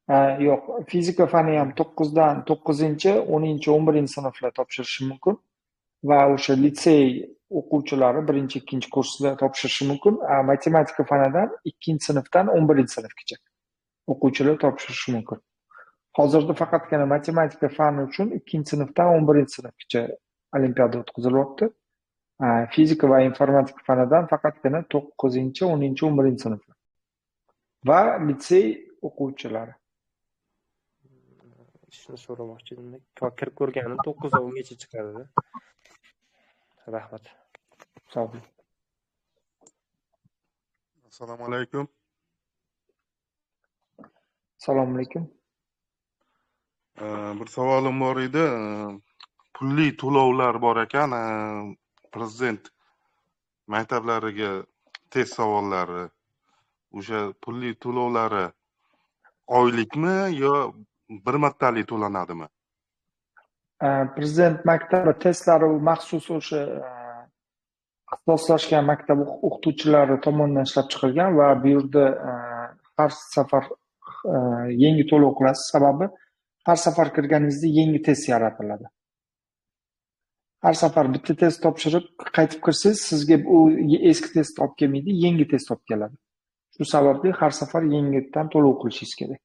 Yo'q, fizika fani ham 9dan 9-chi, 10-chi, 11-chi sinflar topshirishi mumkin va o'sha litsey o'quvchilari 1-chi, 2-chi kursda topshirishi mumkin. Matematika fanidan 2-sinfdan 11-sinfgacha o'quvchilar topshirishi mumkin. Hozirda faqatgina matematika fani uchun 2-sinfdan 11-sinfgacha olimpiada o'tkazilyapti. Fizika va informatika fanidan faqatgina 9-chi, 10-chi, 11-chi sinflar va litsey o'quvchilari. Shuni so'ramoqchi edim. Kirib ko'rganim 9 va 10gacha chiqadi. Rahmat. Sog' bo'ling. Assalomu alaykum. Assalomu alaykum. Bir savolim bor edi. Pulli to'lovlar bor ekan, prezident maktablariga test savollari. O'sha pulli to'lovlari oylikmi yo bir martalik to'lanadimi? Prezident maktabi testlari maxsus o'sha ixtisoslashgan maktab o'qituvchilari tomonidan ishlab chiqilgan va bu yerda har safar yangi to'lov qilasiz. Sababi har safar kirganingizda yangi test yaratiladi. Har safar bitta test topshirib qaytib kirsangiz, sizga u eski test olib kelmaydi, yangi test olib keladi. Shu sababli har safar yangidan to'lov qilishingiz kerak.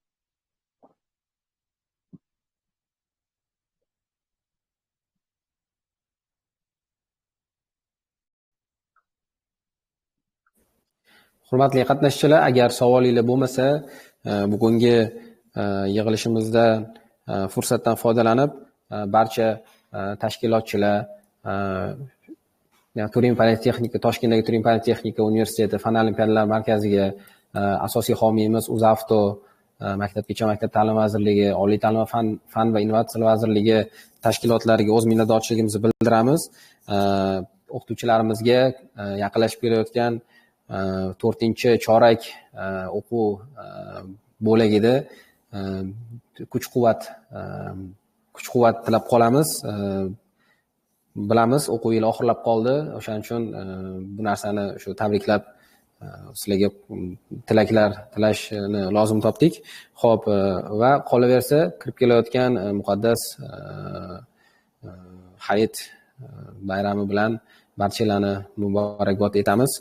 Hurmatli qatnashchilar, agar savolingiz bo'lmasa, bugungi yig'ilishimizda fursatdan foydalanib barcha tashkilotchilar, Turin Politexnika, Toshkentdagi Turin Politexnika universiteti fan olimpiadalar markaziga, asosiy homiyimiz UzAvto, Maktabgacha maktab ta'lim vazirligi, Oliy ta'lim fan va innovatsiyalar vazirligi tashkilotlariga o'z minnatdorchiligimizni bildiramiz. O'qituvchilarimizga yaqinlashib kelayotgan 4-chorak o'quv bo'lagida kuch-quvvat tilab qolamiz. Bilamiz, o'quv yili oxirlab qoldi. O'shaning uchun bu narsani shu tabriklab sizlarga tilaklar tilashni lozim topdik. Xo'p, va qolaversa kirib kelayotgan muqaddas Hayit bayrami bilan barchalarni muborakbod etamiz.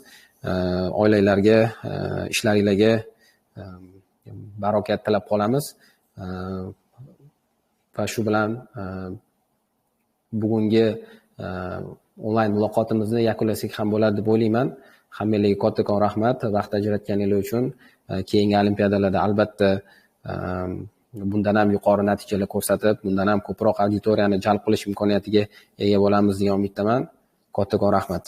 Oilalarga, ishlaringlarga barokat tilab qolamiz. Va shu bilan bugungi onlayn muloqotimizni yakunlasak ham bo'ladi deb o'ylayman. Hammanglarga kattakon rahmat vaqt ajratganingiz uchun. Keyingi olimpiadalarda albatta bundan ham yuqori natijalar ko'rsatib, bundan ham ko'proq auditoriyani jalb qilish imkoniyatiga ega bo'lamiz degan umiddaman. Kattakon rahmat.